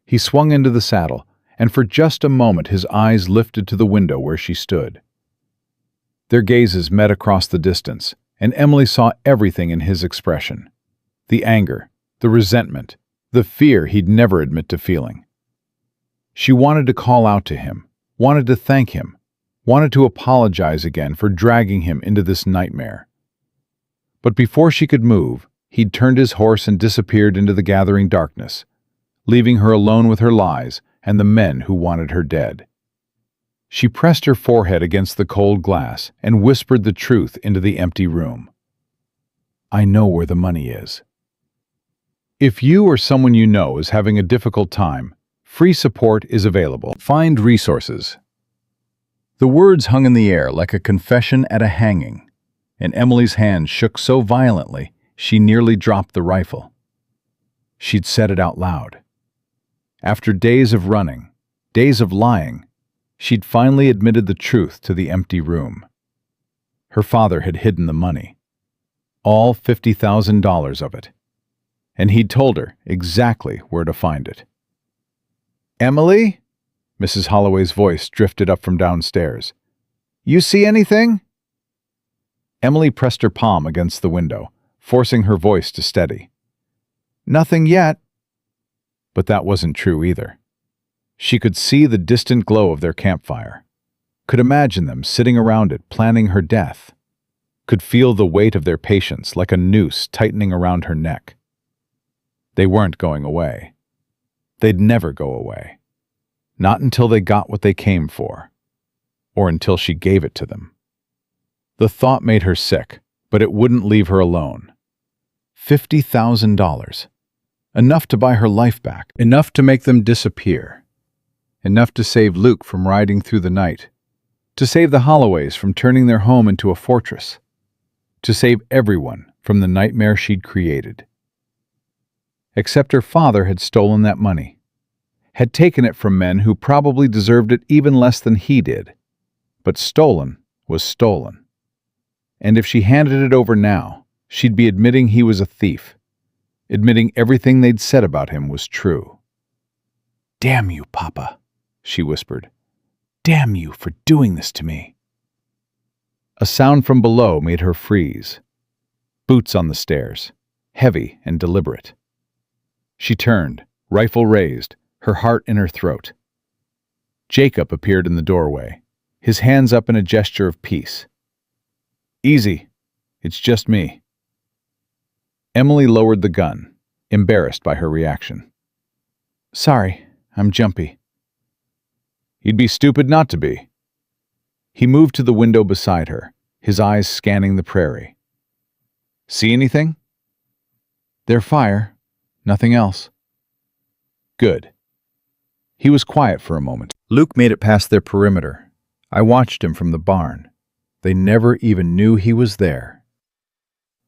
He swung into the saddle, and for just a moment his eyes lifted to the window where she stood. Their gazes met across the distance, and Emily saw everything in his expression. The anger, the resentment, the fear he'd never admit to feeling. She wanted to call out to him, wanted to thank him, wanted to apologize again for dragging him into this nightmare. But before she could move, he'd turned his horse and disappeared into the gathering darkness, leaving her alone with her lies and the men who wanted her dead. She pressed her forehead against the cold glass and whispered the truth into the empty room. I know where the money is. If you or someone you know is having a difficult time, free support is available. Find resources. The words hung in the air like a confession at a hanging, and Emily's hand shook so violently she nearly dropped the rifle. She'd said it out loud. After days of running, days of lying, she'd finally admitted the truth to the empty room. Her father had hidden the money, all $50,000 of it, and he'd told her exactly where to find it. Emily? Mrs. Holloway's voice drifted up from downstairs. You see anything? Emily pressed her palm against the window, forcing her voice to steady. Nothing yet. But that wasn't true either. She could see the distant glow of their campfire, could imagine them sitting around it planning her death, could feel the weight of their patience like a noose tightening around her neck. They weren't going away. They'd never go away. Not until they got what they came for, or until she gave it to them. The thought made her sick, but it wouldn't leave her alone. $50,000. Enough to buy her life back, enough to make them disappear, enough to save Luke from riding through the night, to save the Holloways from turning their home into a fortress, to save everyone from the nightmare she'd created. Except her father had stolen that money, had taken it from men who probably deserved it even less than he did. But stolen was stolen. And if she handed it over now, she'd be admitting he was a thief, admitting everything they'd said about him was true. Damn you, Papa, she whispered. Damn you for doing this to me. A sound from below made her freeze. Boots on the stairs, heavy and deliberate. She turned, rifle raised, her heart in her throat. Jacob appeared in the doorway, his hands up in a gesture of peace. Easy, it's just me. Emily lowered the gun, embarrassed by her reaction. Sorry, I'm jumpy. You'd be stupid not to be. He moved to the window beside her, his eyes scanning the prairie. See anything? Their fire, Nothing else. Good. He was quiet for a moment. Luke made it past their perimeter. I watched him from the barn. They never even knew he was there.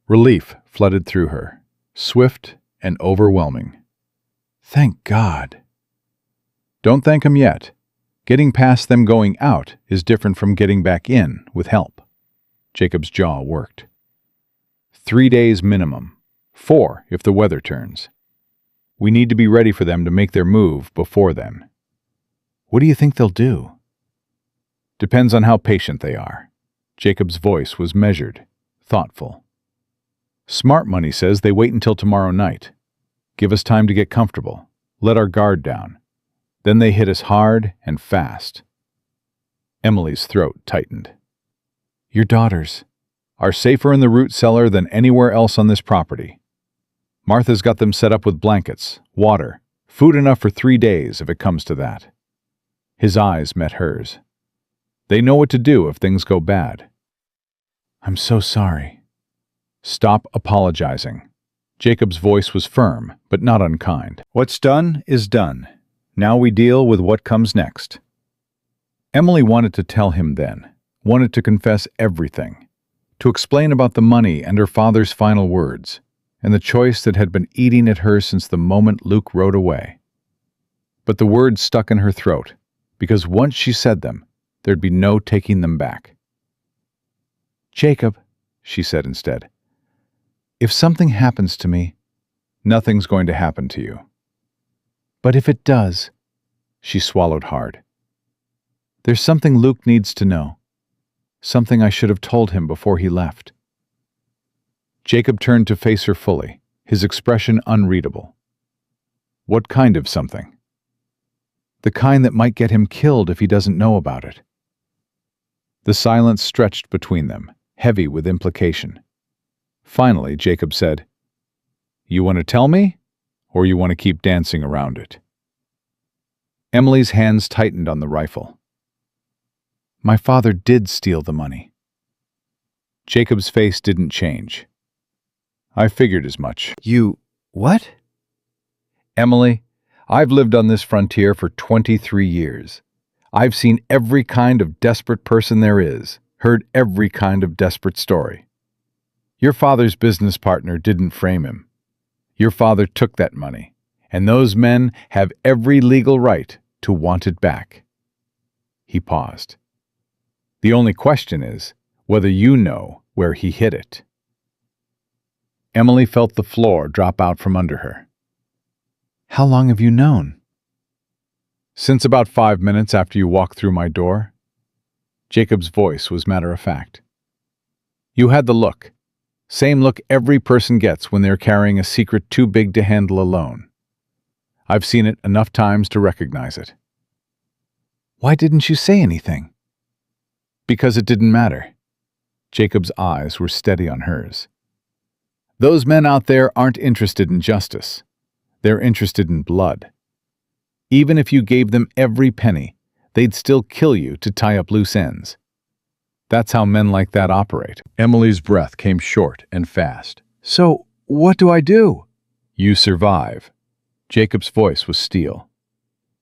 Relief flooded through her, swift and overwhelming. Thank God. Don't thank him yet. Getting past them going out is different from getting back in with help. Jacob's jaw worked. 3 days minimum. 4 if the weather turns. We need to be ready for them to make their move before then. What do you think they'll do? Depends on how patient they are. Jacob's voice was measured, thoughtful. Smart money says they wait until tomorrow night. Give us time to get comfortable. Let our guard down. Then they hit us hard and fast. Emily's throat tightened. Your daughters are safer in the root cellar than anywhere else on this property. Martha's got them set up with blankets, water, food enough for 3 days if it comes to that. His eyes met hers. They know what to do if things go bad. I'm so sorry. Stop apologizing. Jacob's voice was firm, but not unkind. What's done is done. Now we deal with what comes next. Emily wanted to tell him then, wanted to confess everything, to explain about the money and her father's final words, and the choice that had been eating at her since the moment Luke rode away. But the words stuck in her throat, because once she said them, there'd be no taking them back. Jacob, she said instead, if something happens to me, nothing's going to happen to you. But if it does, she swallowed hard. There's something Luke needs to know, something I should have told him before he left. Jacob turned to face her fully, his expression unreadable. What kind of something? The kind that might get him killed if he doesn't know about it. The silence stretched between them, heavy with implication. Finally, Jacob said, You want to tell me, or you want to keep dancing around it? Emily's hands tightened on the rifle. My father did steal the money. Jacob's face didn't change. I figured as much. You... what? Emily, I've lived on this frontier for 23 years. I've seen every kind of desperate person there is, heard every kind of desperate story. Your father's business partner didn't frame him. Your father took that money, and those men have every legal right to want it back. He paused. The only question is whether you know where he hid it. Emily felt the floor drop out from under her. How long have you known? Since about 5 minutes after you walked through my door. Jacob's voice was matter-of-fact. You had the look. Same look every person gets when they're carrying a secret too big to handle alone. I've seen it enough times to recognize it. Why didn't you say anything? Because it didn't matter. Jacob's eyes were steady on hers. Those men out there aren't interested in justice. They're interested in blood. Even if you gave them every penny, they'd still kill you to tie up loose ends. That's how men like that operate. Emily's breath came short and fast. So, what do I do? You survive. Jacob's voice was steel.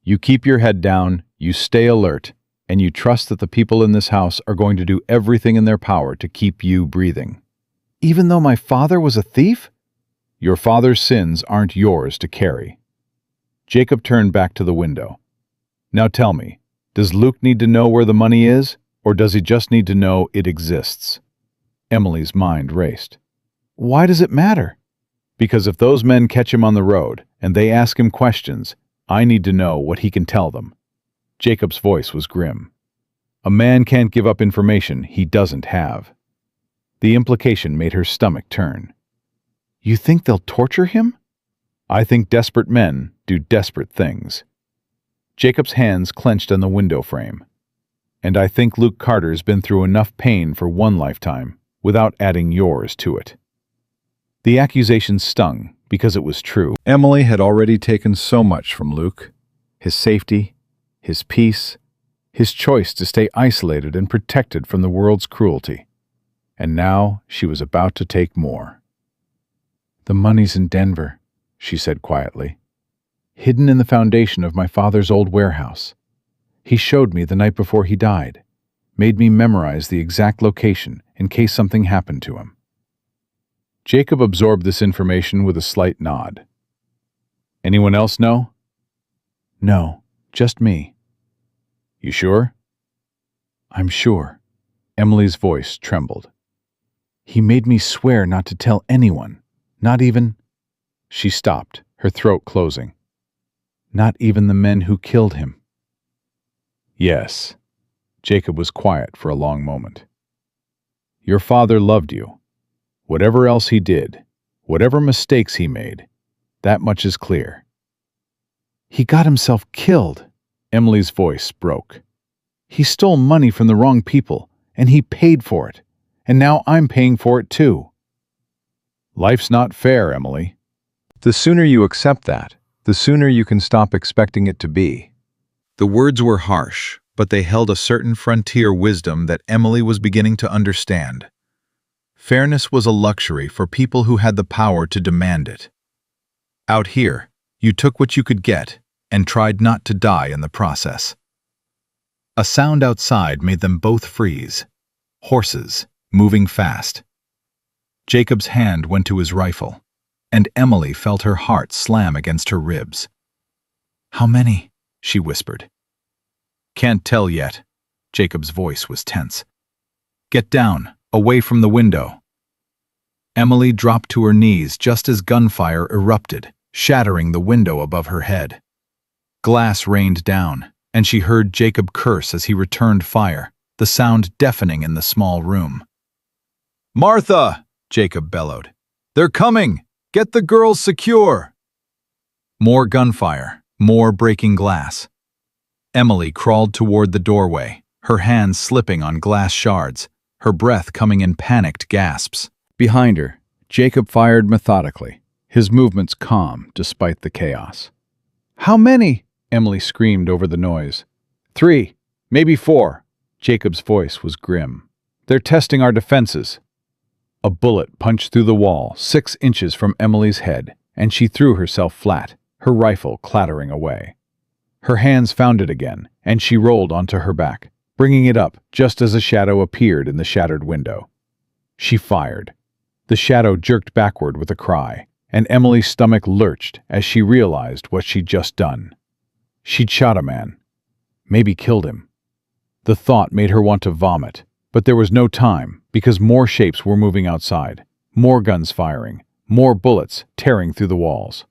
You keep your head down, you stay alert, and you trust that the people in this house are going to do everything in their power to keep you breathing. Even though my father was a thief? Your father's sins aren't yours to carry. Jacob turned back to the window. Now tell me, does Luke need to know where the money is? Or does he just need to know it exists? Emily's mind raced. Why does it matter? Because if those men catch him on the road and they ask him questions, I need to know what he can tell them. Jacob's voice was grim. A man can't give up information he doesn't have. The implication made her stomach turn. You think they'll torture him? I think desperate men do desperate things. Jacob's hands clenched on the window frame. And I think Luke Carter's been through enough pain for one lifetime without adding yours to it. The accusation stung because it was true. Emily had already taken so much from Luke. His safety, his peace, his choice to stay isolated and protected from the world's cruelty. And now she was about to take more. The money's in Denver, she said quietly. "Hidden in the foundation of my father's old warehouse. He showed me the night before he died, made me memorize the exact location in case something happened to him." Jacob absorbed this information with a slight nod. "Anyone else know?" "No, just me." "You sure?" "I'm sure." Emily's voice trembled. "He made me swear not to tell anyone, not even—" She stopped, her throat closing. "Not even the men who killed him." "Yes." Jacob was quiet for a long moment. "Your father loved you. Whatever else he did, whatever mistakes he made, that much is clear." "He got himself killed." Emily's voice broke. "He stole money from the wrong people, and he paid for it. And now I'm paying for it too." "Life's not fair, Emily. The sooner you accept that, the sooner you can stop expecting it to be." The words were harsh, but they held a certain frontier wisdom that Emily was beginning to understand. Fairness was a luxury for people who had the power to demand it. Out here, you took what you could get and tried not to die in the process. A sound outside made them both freeze. Horses, moving fast. Jacob's hand went to his rifle, and Emily felt her heart slam against her ribs. "How many?" she whispered. "Can't tell yet." Jacob's voice was tense. "Get down, away from the window." Emily dropped to her knees just as gunfire erupted, shattering the window above her head. Glass rained down, and she heard Jacob curse as he returned fire, the sound deafening in the small room. "Martha!" Jacob bellowed. "They're coming! Get the girls secure!" More gunfire, more breaking glass. Emily crawled toward the doorway, her hands slipping on glass shards, her breath coming in panicked gasps. Behind her, Jacob fired methodically, his movements calm despite the chaos. "How many?" Emily screamed over the noise. "3, maybe 4. Jacob's voice was grim. "They're testing our defenses." A bullet punched through the wall 6 inches from Emily's head, and she threw herself flat, her rifle clattering away. Her hands found it again, and she rolled onto her back, bringing it up just as a shadow appeared in the shattered window. She fired. The shadow jerked backward with a cry, and Emily's stomach lurched as she realized what she'd just done. She'd shot a man. Maybe killed him. The thought made her want to vomit, but there was no time because more shapes were moving outside, more guns firing, more bullets tearing through the walls.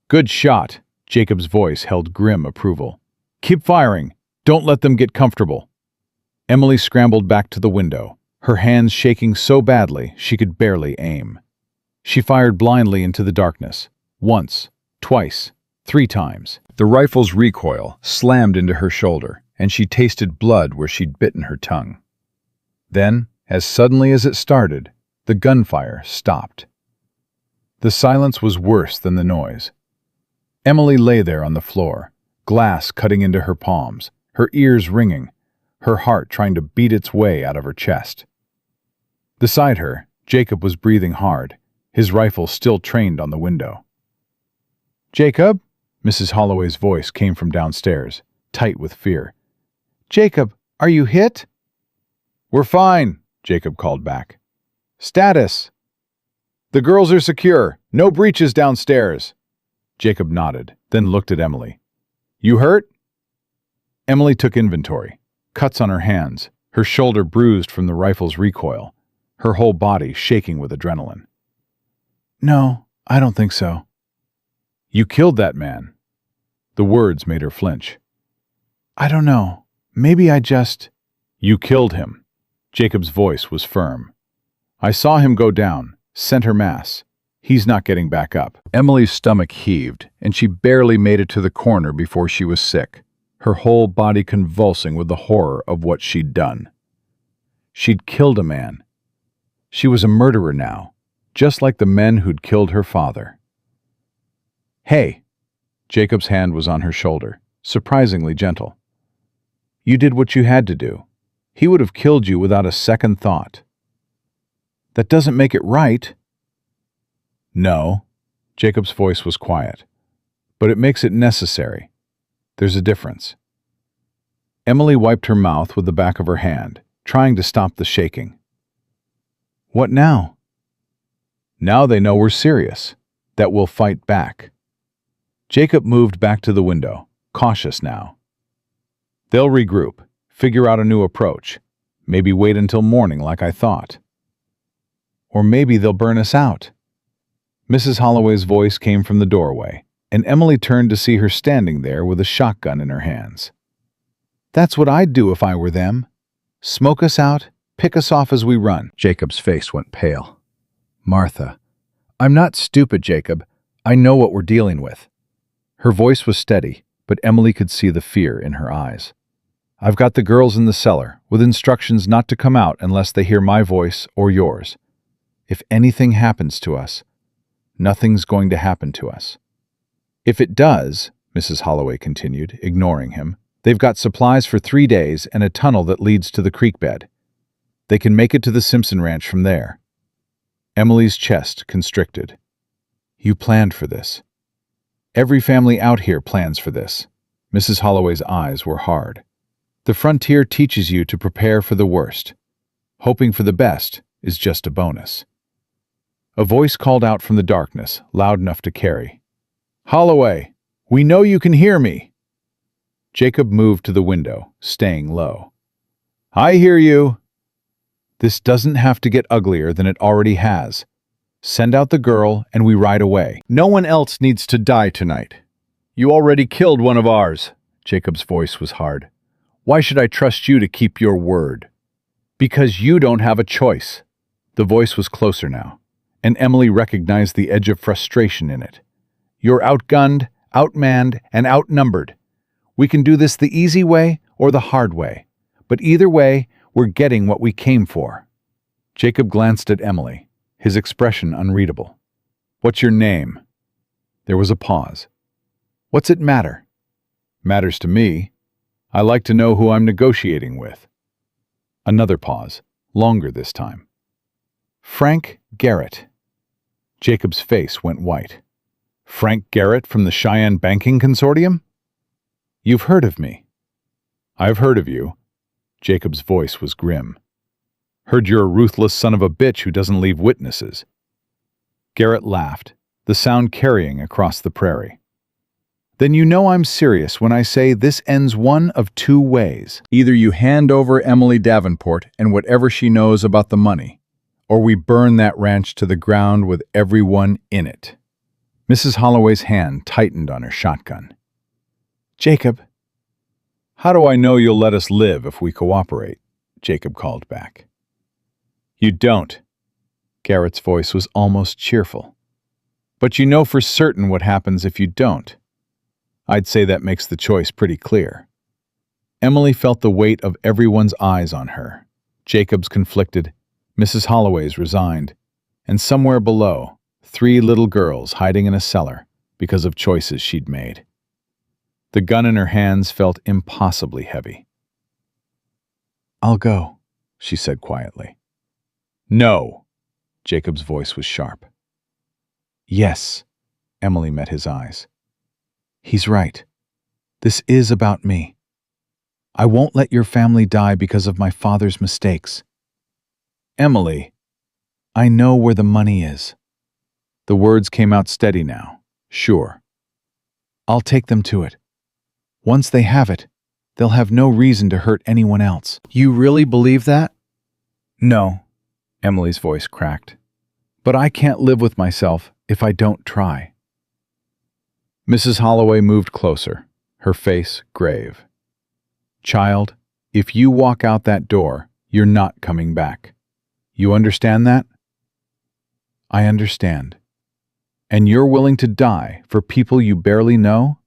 "Good shot," Jacob's voice held grim approval. "Keep firing. Don't let them get comfortable." Emily scrambled back to the window, her hands shaking so badly she could barely aim. She fired blindly into the darkness, once, twice, 3 times. The rifle's recoil slammed into her shoulder, and she tasted blood where she'd bitten her tongue. Then, as suddenly as it started, the gunfire stopped. The silence was worse than the noise. Emily lay there on the floor, glass cutting into her palms, her ears ringing, her heart trying to beat its way out of her chest. Beside her, Jacob was breathing hard, his rifle still trained on the window. "Jacob?" Mrs. Holloway's voice came from downstairs, tight with fear. "Jacob, are you hit?" "We're fine," Jacob called back. "Status?" "The girls are secure. No breaches downstairs." Jacob nodded, then looked at Emily. "You hurt?" Emily took inventory. Cuts on her hands, her shoulder bruised from the rifle's recoil, her whole body shaking with adrenaline. "No, I don't think so." "You killed that man." The words made her flinch. "I don't know. Maybe I just—" "You killed him." Jacob's voice was firm. "I saw him go down, center mass. He's not getting back up." Emily's stomach heaved, and she barely made it to the corner before she was sick, her whole body convulsing with the horror of what she'd done. She'd killed a man. She was a murderer now, just like the men who'd killed her father. "Hey!" Jacob's hand was on her shoulder, surprisingly gentle. "You did what you had to do. He would have killed you without a second thought." "That doesn't make it right." "No." Jacob's voice was quiet. But it makes it necessary. There's a difference. Emily wiped her mouth with the back of her hand, trying to stop the shaking. What now? Now they know we're serious, that we'll fight back. Jacob moved back to the window, cautious now. They'll regroup, figure out a new approach, maybe wait until morning like I thought. Or maybe they'll burn us out. Mrs. Holloway's voice came from the doorway, and Emily turned to see her standing there with a shotgun in her hands. That's what I'd do if I were them. Smoke us out, pick us off as we run. Jacob's face went pale. Martha, I'm not stupid, Jacob. I know what we're dealing with. Her voice was steady, but Emily could see the fear in her eyes. I've got the girls in the cellar, with instructions not to come out unless they hear my voice or yours. If anything happens to us, nothing's going to happen to us. If it does, Mrs. Holloway continued, ignoring him, they've got supplies for 3 days and a tunnel that leads to the creek bed. They can make it to the Simpson Ranch from there. Emily's chest constricted. You planned for this. Every family out here plans for this. Mrs. Holloway's eyes were hard. The frontier teaches you to prepare for the worst. Hoping for the best is just a bonus. A voice called out from the darkness, loud enough to carry. Holloway, we know you can hear me. Jacob moved to the window, staying low. I hear you. This doesn't have to get uglier than it already has. Send out the girl and we ride away. No one else needs to die tonight. You already killed one of ours. Jacob's voice was hard. Why should I trust you to keep your word? Because you don't have a choice. The voice was closer now, and Emily recognized the edge of frustration in it. You're outgunned, outmanned, and outnumbered. We can do this the easy way or the hard way, but either way, we're getting what we came for. Jacob glanced at Emily, his expression unreadable. What's your name? There was a pause. What's it matter? Matters to me. I like to know who I'm negotiating with. Another pause, longer this time. Frank Garrett. Jacob's face went white. Frank Garrett from the Cheyenne Banking Consortium? You've heard of me. I've heard of you. Jacob's voice was grim. Heard you're a ruthless son of a bitch who doesn't leave witnesses. Garrett laughed, the sound carrying across the prairie. Then you know I'm serious when I say this ends one of 2 ways. Either you hand over Emily Davenport and whatever she knows about the money, or we burn that ranch to the ground with everyone in it. Mrs. Holloway's hand tightened on her shotgun. Jacob. How do I know you'll let us live if we cooperate? Jacob called back. You don't. Garrett's voice was almost cheerful. But you know for certain what happens if you don't. I'd say that makes the choice pretty clear. Emily felt the weight of everyone's eyes on her. Jacob's conflicted, Mrs. Holloway's resigned, and somewhere below, 3 little girls hiding in a cellar because of choices she'd made. The gun in her hands felt impossibly heavy. I'll go, she said quietly. No, Jacob's voice was sharp. Yes, Emily met his eyes. He's right. This is about me. I won't let your family die because of my father's mistakes. Emily, I know where the money is. The words came out steady now, sure. I'll take them to it. Once they have it, they'll have no reason to hurt anyone else. You really believe that? No, Emily's voice cracked. But I can't live with myself if I don't try. Mrs. Holloway moved closer, her face grave. Child, if you walk out that door, you're not coming back. You understand that? I understand. And you're willing to die for people you barely know?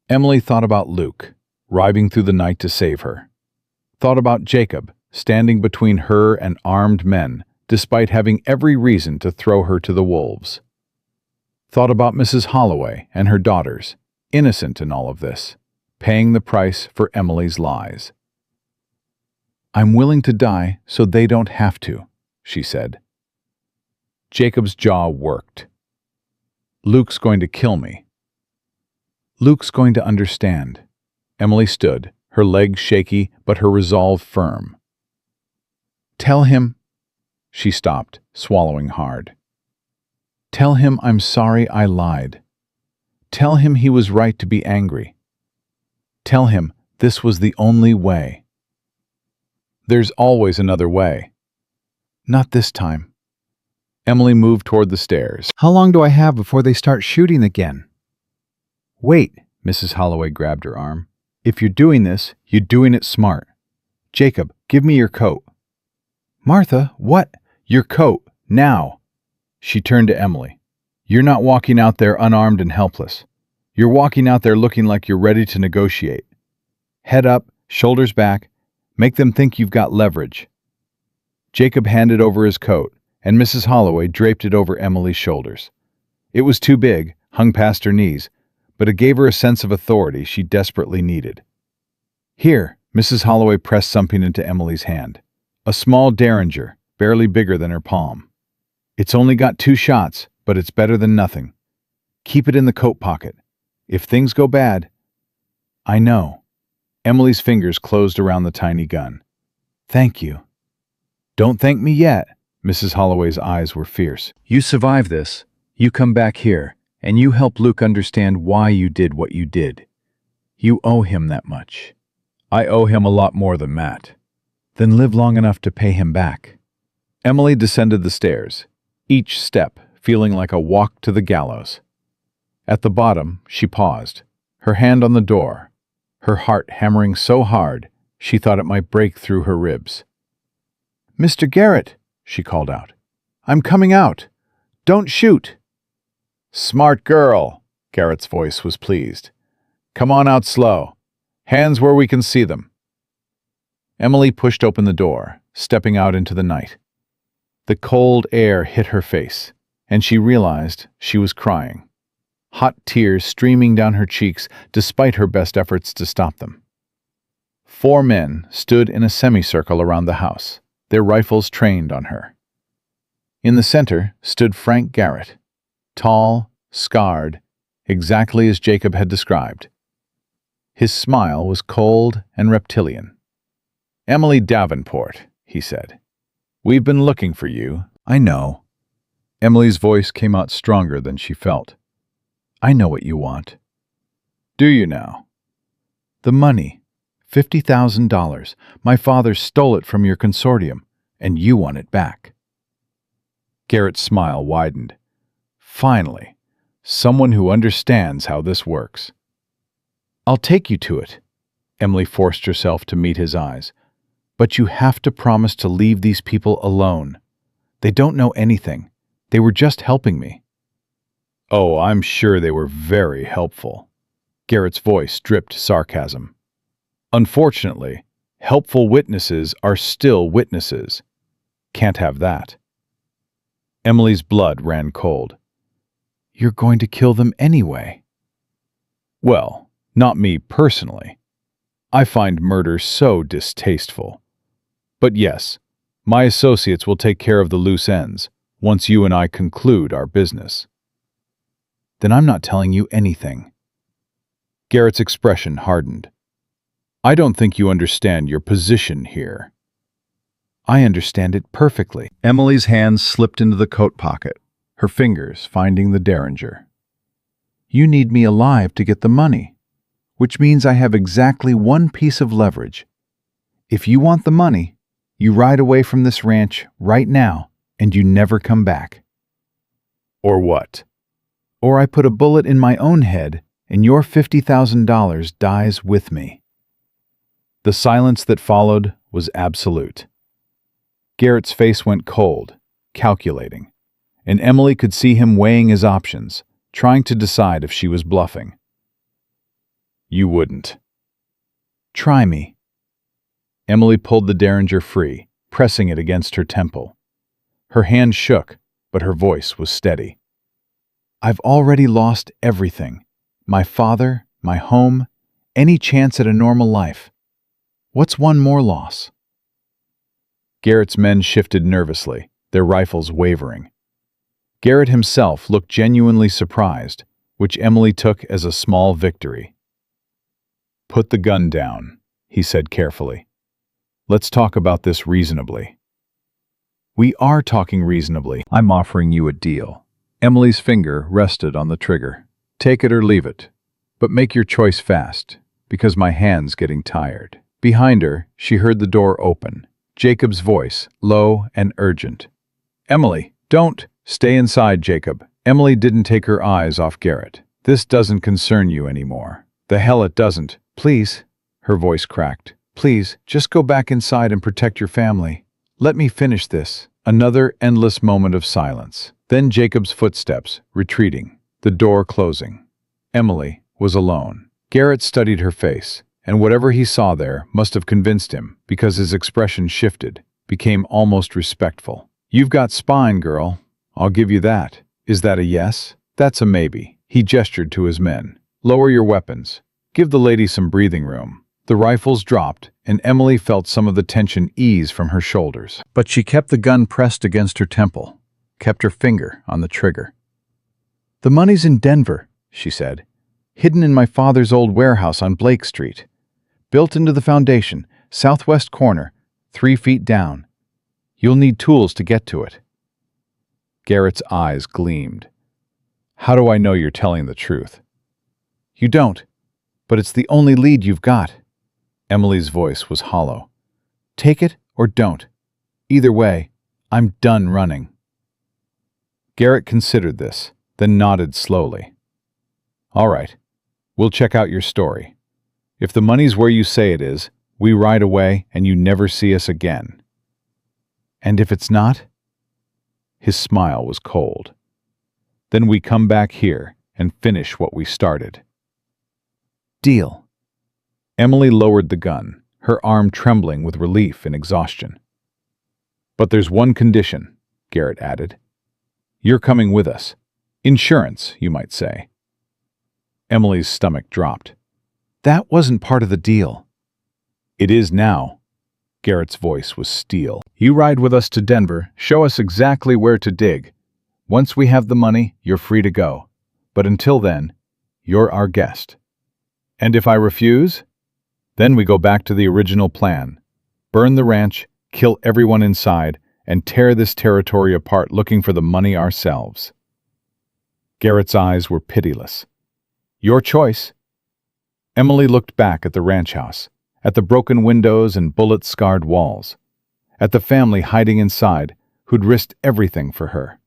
Emily thought about Luke, riding through the night to save her. Thought about Jacob, standing between her and armed men, despite having every reason to throw her to the wolves. Thought about Mrs. Holloway and her daughters, innocent in all of this, paying the price for Emily's lies. I'm willing to die so they don't have to, she said. Jacob's jaw worked. Luke's going to kill me. Luke's going to understand. Emily stood, her legs shaky but her resolve firm. Tell him... She stopped, swallowing hard. Tell him I'm sorry I lied. Tell him he was right to be angry. Tell him this was the only way. There's always another way. Not this time. Emily moved toward the stairs. How long do I have before they start shooting again? Wait, Mrs. Holloway grabbed her arm. If you're doing this, you're doing it smart. Jacob, give me your coat. Martha, what? Your coat, now. She turned to Emily. You're not walking out there unarmed and helpless. You're walking out there looking like you're ready to negotiate. Head up, shoulders back. Make them think you've got leverage. Jacob handed over his coat, and Mrs. Holloway draped it over Emily's shoulders. It was too big, hung past her knees, but it gave her a sense of authority she desperately needed. Here, Mrs. Holloway pressed something into Emily's hand. A small derringer, barely bigger than her palm. It's only got 2 shots, but it's better than nothing. Keep it in the coat pocket. If things go bad... I know. Emily's fingers closed around the tiny gun. Thank you. Don't thank me yet. Mrs. Holloway's eyes were fierce. You survive this. You come back here, and you help Luke understand why you did what you did. You owe him that much. I owe him a lot more than that. Then live long enough to pay him back. Emily descended the stairs, each step feeling like a walk to the gallows. At the bottom, she paused, her hand on the door, her heart hammering so hard she thought it might break through her ribs. Mr. Garrett, she called out. I'm coming out. Don't shoot. Smart girl, Garrett's voice was pleased. Come on out slow. Hands where we can see them. Emily pushed open the door, stepping out into the night. The cold air hit her face, and she realized she was crying. Hot tears streaming down her cheeks despite her best efforts to stop them. 4 men stood in a semicircle around the house, their rifles trained on her. In the center stood Frank Garrett, tall, scarred, exactly as Jacob had described. His smile was cold and reptilian. Emily Davenport, he said. We've been looking for you. I know. Emily's voice came out stronger than she felt. I know what you want. Do you now? The money. $50,000. My father stole it from your consortium, and you want it back. Garrett's smile widened. Finally, someone who understands how this works. I'll take you to it. Emily forced herself to meet his eyes. But you have to promise to leave these people alone. They don't know anything. They were just helping me. Oh, I'm sure they were very helpful. Garrett's voice dripped sarcasm. Unfortunately, helpful witnesses are still witnesses. Can't have that. Emily's blood ran cold. You're going to kill them anyway. Well, not me personally. I find murder so distasteful. But yes, my associates will take care of the loose ends once you and I conclude our business. Then I'm not telling you anything. Garrett's expression hardened. I don't think you understand your position here. I understand it perfectly. Emily's hands slipped into the coat pocket, her fingers finding the derringer. You need me alive to get the money, which means I have exactly one piece of leverage. If you want the money, you ride away from this ranch right now, and you never come back. Or what? Or I put a bullet in my own head, and your $50,000 dies with me. The silence that followed was absolute. Garrett's face went cold, calculating, and Emily could see him weighing his options, trying to decide if she was bluffing. You wouldn't. Try me. Emily pulled the derringer free, pressing it against her temple. Her hand shook, but her voice was steady. I've already lost everything. My father, my home, any chance at a normal life. What's one more loss? Garrett's men shifted nervously, their rifles wavering. Garrett himself looked genuinely surprised, which Emily took as a small victory. "Put the gun down," he said carefully. "Let's talk about this reasonably." "We are talking reasonably. I'm offering you a deal." Emily's finger rested on the trigger. "Take it or leave it. But make your choice fast, because my hand's getting tired." Behind her, she heard the door open. Jacob's voice, low and urgent. "Emily, don't!" "Stay inside, Jacob." Emily didn't take her eyes off Garrett. "This doesn't concern you anymore." "The hell it doesn't. Please." Her voice cracked. "Please, just go back inside and protect your family. Let me finish this." Another endless moment of silence. Then Jacob's footsteps, retreating, the door closing. Emily was alone. Garrett studied her face, and whatever he saw there must have convinced him, because his expression shifted, became almost respectful. "You've got spine, girl. I'll give you that. Is that a yes?" "That's a maybe." He gestured to his men. "Lower your weapons. Give the lady some breathing room." The rifles dropped, and Emily felt some of the tension ease from her shoulders. But she kept the gun pressed against her temple, kept her finger on the trigger. "The money's in Denver," she said. "Hidden in my father's old warehouse on Blake Street. Built into the foundation, southwest corner, 3 feet down. You'll need tools to get to it." Garrett's eyes gleamed. "How do I know you're telling the truth?" "You don't, but it's the only lead you've got." Emily's voice was hollow. "Take it or don't. Either way, I'm done running." Garrett considered this, then nodded slowly. "All right, we'll check out your story. If the money's where you say it is, we ride away and you never see us again. And if it's not?" His smile was cold. "Then we come back here and finish what we started." "Deal." Emily lowered the gun, her arm trembling with relief and exhaustion. "But there's one condition," Garrett added. "You're coming with us. Insurance, you might say." Emily's stomach dropped. "That wasn't part of the deal." "It is now." Garrett's voice was steel. "You ride with us to Denver, show us exactly where to dig. Once we have the money, you're free to go. But until then, you're our guest. And if I refuse? Then we go back to the original plan. Burn the ranch, kill everyone inside, and tear this territory apart looking for the money ourselves." Garrett's eyes were pitiless. "Your choice." Emily looked back at the ranch house, at the broken windows and bullet-scarred walls, at the family hiding inside who'd risked everything for her.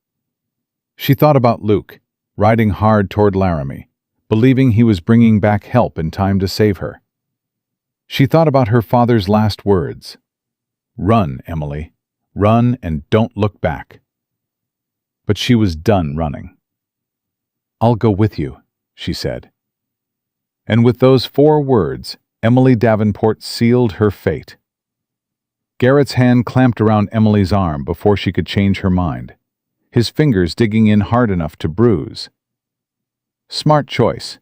She thought about Luke, riding hard toward Laramie, believing he was bringing back help in time to save her. She thought about her father's last words. "Run, Emily. Run and don't look back." But she was done running. "I'll go with you," she said. And with those 4 words, Emily Davenport sealed her fate. Garrett's hand clamped around Emily's arm before she could change her mind, his fingers digging in hard enough to bruise. "Smart choice.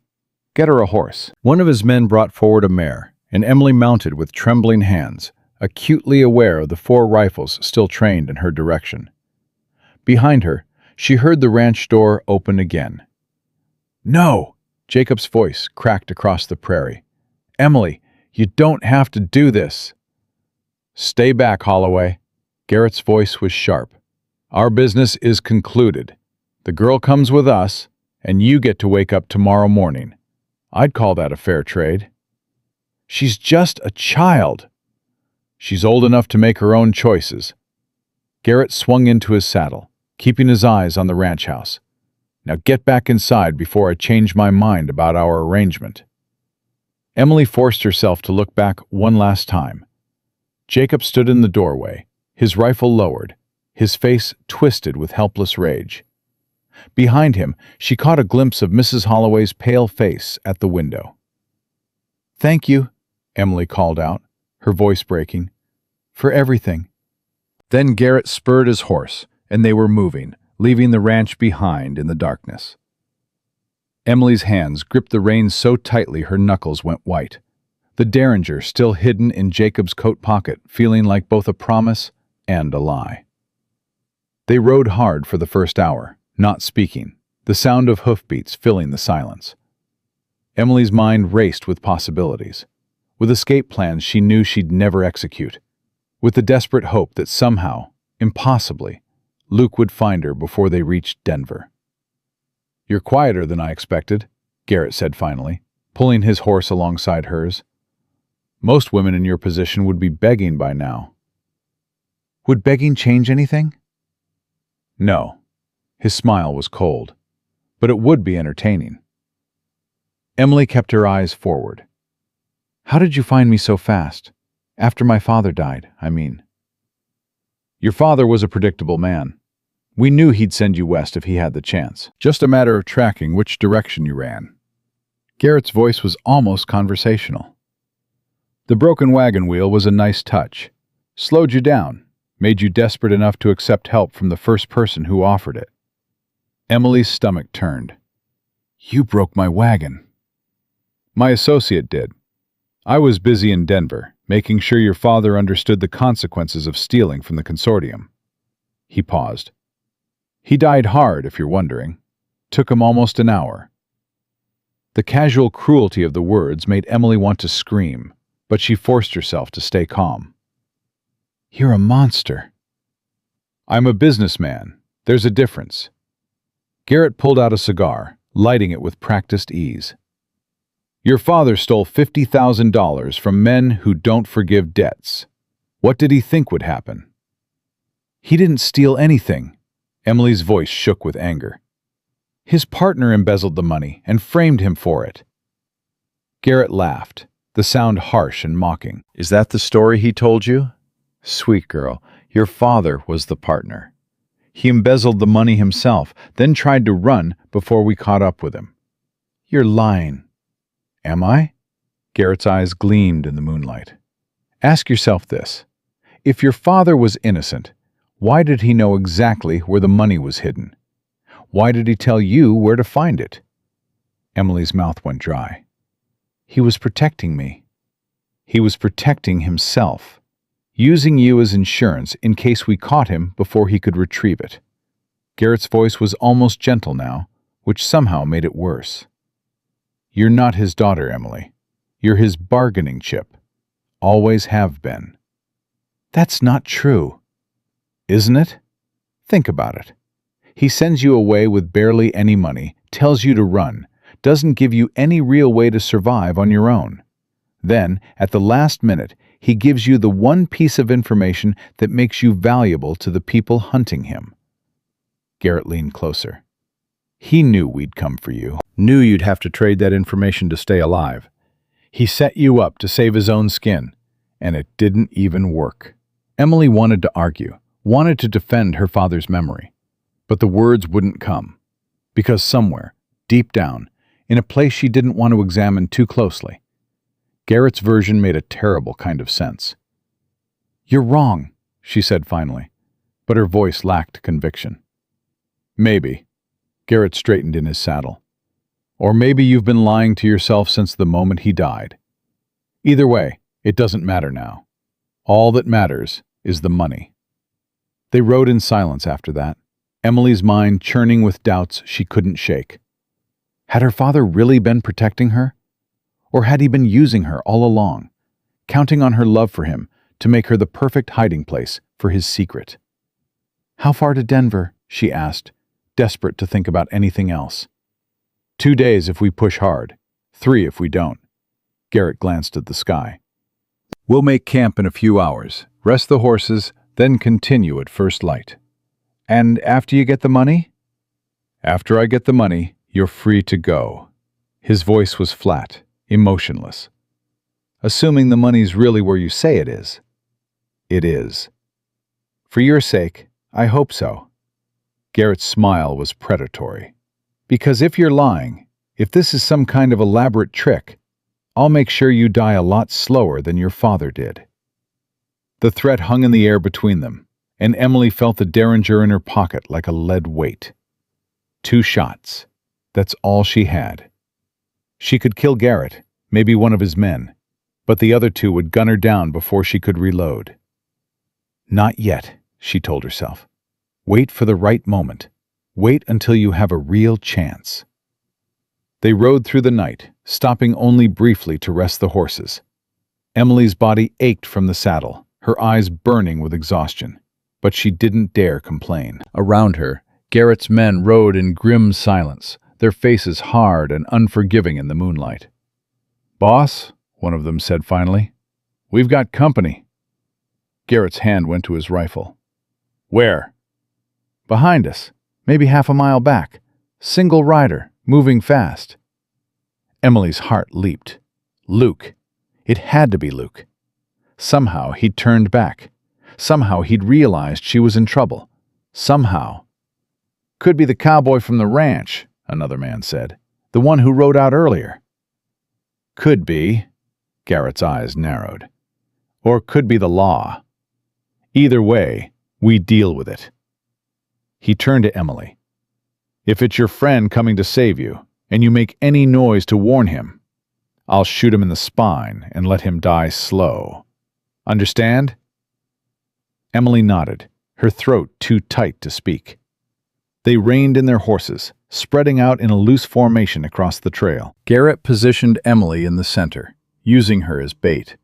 Get her a horse." One of his men brought forward a mare, and Emily mounted with trembling hands, acutely aware of the 4 rifles still trained in her direction. Behind her, she heard the ranch door open again. "No!" Jacob's voice cracked across the prairie. "Emily, you don't have to do this." "Stay back, Holloway." Garrett's voice was sharp. "Our business is concluded. The girl comes with us, and you get to wake up tomorrow morning. I'd call that a fair trade." "She's just a child." "She's old enough to make her own choices." Garrett swung into his saddle, keeping his eyes on the ranch house. "Now get back inside before I change my mind about our arrangement." Emily forced herself to look back one last time. Jacob stood in the doorway, his rifle lowered, his face twisted with helpless rage. Behind him, she caught a glimpse of Mrs. Holloway's pale face at the window. "Thank you," Emily called out, her voice breaking, "for everything." Then Garrett spurred his horse, and they were moving, leaving the ranch behind in the darkness. Emily's hands gripped the reins so tightly her knuckles went white, the derringer still hidden in Jacob's coat pocket, feeling like both a promise and a lie. They rode hard for the first hour, not speaking, the sound of hoofbeats filling the silence. Emily's mind raced with possibilities, with escape plans she knew she'd never execute, with the desperate hope that somehow, impossibly, Luke would find her before they reached Denver. "You're quieter than I expected," Garrett said finally, pulling his horse alongside hers. "Most women in your position would be begging by now." "Would begging change anything?" "No." His smile was cold, but it would be entertaining. Emily kept her eyes forward. "How did you find me so fast? After my father died, I mean." "Your father was a predictable man. We knew he'd send you west if he had the chance. Just a matter of tracking which direction you ran." Garrett's voice was almost conversational. "The broken wagon wheel was a nice touch. Slowed you down, made you desperate enough to accept help from the first person who offered it." Emily's stomach turned. "You broke my wagon." "My associate did. I was busy in Denver, making sure your father understood the consequences of stealing from the consortium." He paused. "He died hard, if you're wondering. Took him almost an hour." The casual cruelty of the words made Emily want to scream, but she forced herself to stay calm. "You're a monster." "I'm a businessman. There's a difference." Garrett pulled out a cigar, lighting it with practiced ease. "Your father stole $50,000 from men who don't forgive debts. What did he think would happen?" "He didn't steal anything." Emily's voice shook with anger. "His partner embezzled the money and framed him for it." Garrett laughed, the sound harsh and mocking. "Is that the story he told you? Sweet girl, your father was the partner. He embezzled the money himself, then tried to run before we caught up with him." "You're lying." "Am I?" Garrett's eyes gleamed in the moonlight. "Ask yourself this. If your father was innocent, why did he know exactly where the money was hidden? Why did he tell you where to find it?" Emily's mouth went dry. "He was protecting me." "He was protecting himself, using you as insurance in case we caught him before he could retrieve it." Garrett's voice was almost gentle now, which somehow made it worse. "You're not his daughter, Emily. You're his bargaining chip. Always have been." "That's not true." "Isn't it? Think about it. He sends you away with barely any money, tells you to run, doesn't give you any real way to survive on your own. Then, at the last minute, he gives you the one piece of information that makes you valuable to the people hunting him." Garrett leaned closer. "He knew we'd come for you, knew you'd have to trade that information to stay alive. He set you up to save his own skin, and it didn't even work." Emily wanted to argue, wanted to defend her father's memory, but the words wouldn't come, because somewhere, deep down, in a place she didn't want to examine too closely, Garrett's version made a terrible kind of sense. "You're wrong," she said finally, but her voice lacked conviction. "Maybe." Garrett straightened in his saddle. "Or maybe you've been lying to yourself since the moment he died. Either way, it doesn't matter now. All that matters is the money." They rode in silence after that, Emily's mind churning with doubts she couldn't shake. Had her father really been protecting her? Or had he been using her all along, counting on her love for him to make her the perfect hiding place for his secret? "How far to Denver?" she asked, desperate to think about anything else. 2 days if we push hard, 3 if we don't." Garrett glanced at the sky. "We'll make camp in a few hours, rest the horses, then continue at first light." "And after you get the money?" "After I get the money, you're free to go." His voice was flat, emotionless. "Assuming the money's really where you say it is." "It is." "For your sake, I hope so." Garrett's smile was predatory. "Because if you're lying, if this is some kind of elaborate trick, I'll make sure you die a lot slower than your father did." The threat hung in the air between them, and Emily felt the derringer in her pocket like a lead weight. 2 shots. That's all she had. She could kill Garrett, maybe one of his men, but the other 2 would gun her down before she could reload. "Not yet," she told herself. "Wait for the right moment. Wait until you have a real chance." They rode through the night, stopping only briefly to rest the horses. Emily's body ached from the saddle, her eyes burning with exhaustion, but she didn't dare complain. Around her, Garrett's men rode in grim silence, their faces hard and unforgiving in the moonlight. "Boss," one of them said finally, "we've got company." Garrett's hand went to his rifle. "Where?" "Behind us, maybe half a mile back. Single rider, moving fast." Emily's heart leaped. Luke. It had to be Luke. Somehow he'd turned back. Somehow he'd realized she was in trouble. Somehow. "Could be the cowboy from the ranch," another man said. "The one who rode out earlier." "Could be." Garrett's eyes narrowed. "Or could be the law. Either way, we deal with it." He turned to Emily. "If it's your friend coming to save you, and you make any noise to warn him, I'll shoot him in the spine and let him die slow. Understand?" Emily nodded, her throat too tight to speak. They reined in their horses, spreading out in a loose formation across the trail. Garrett positioned Emily in the center, using her as bait.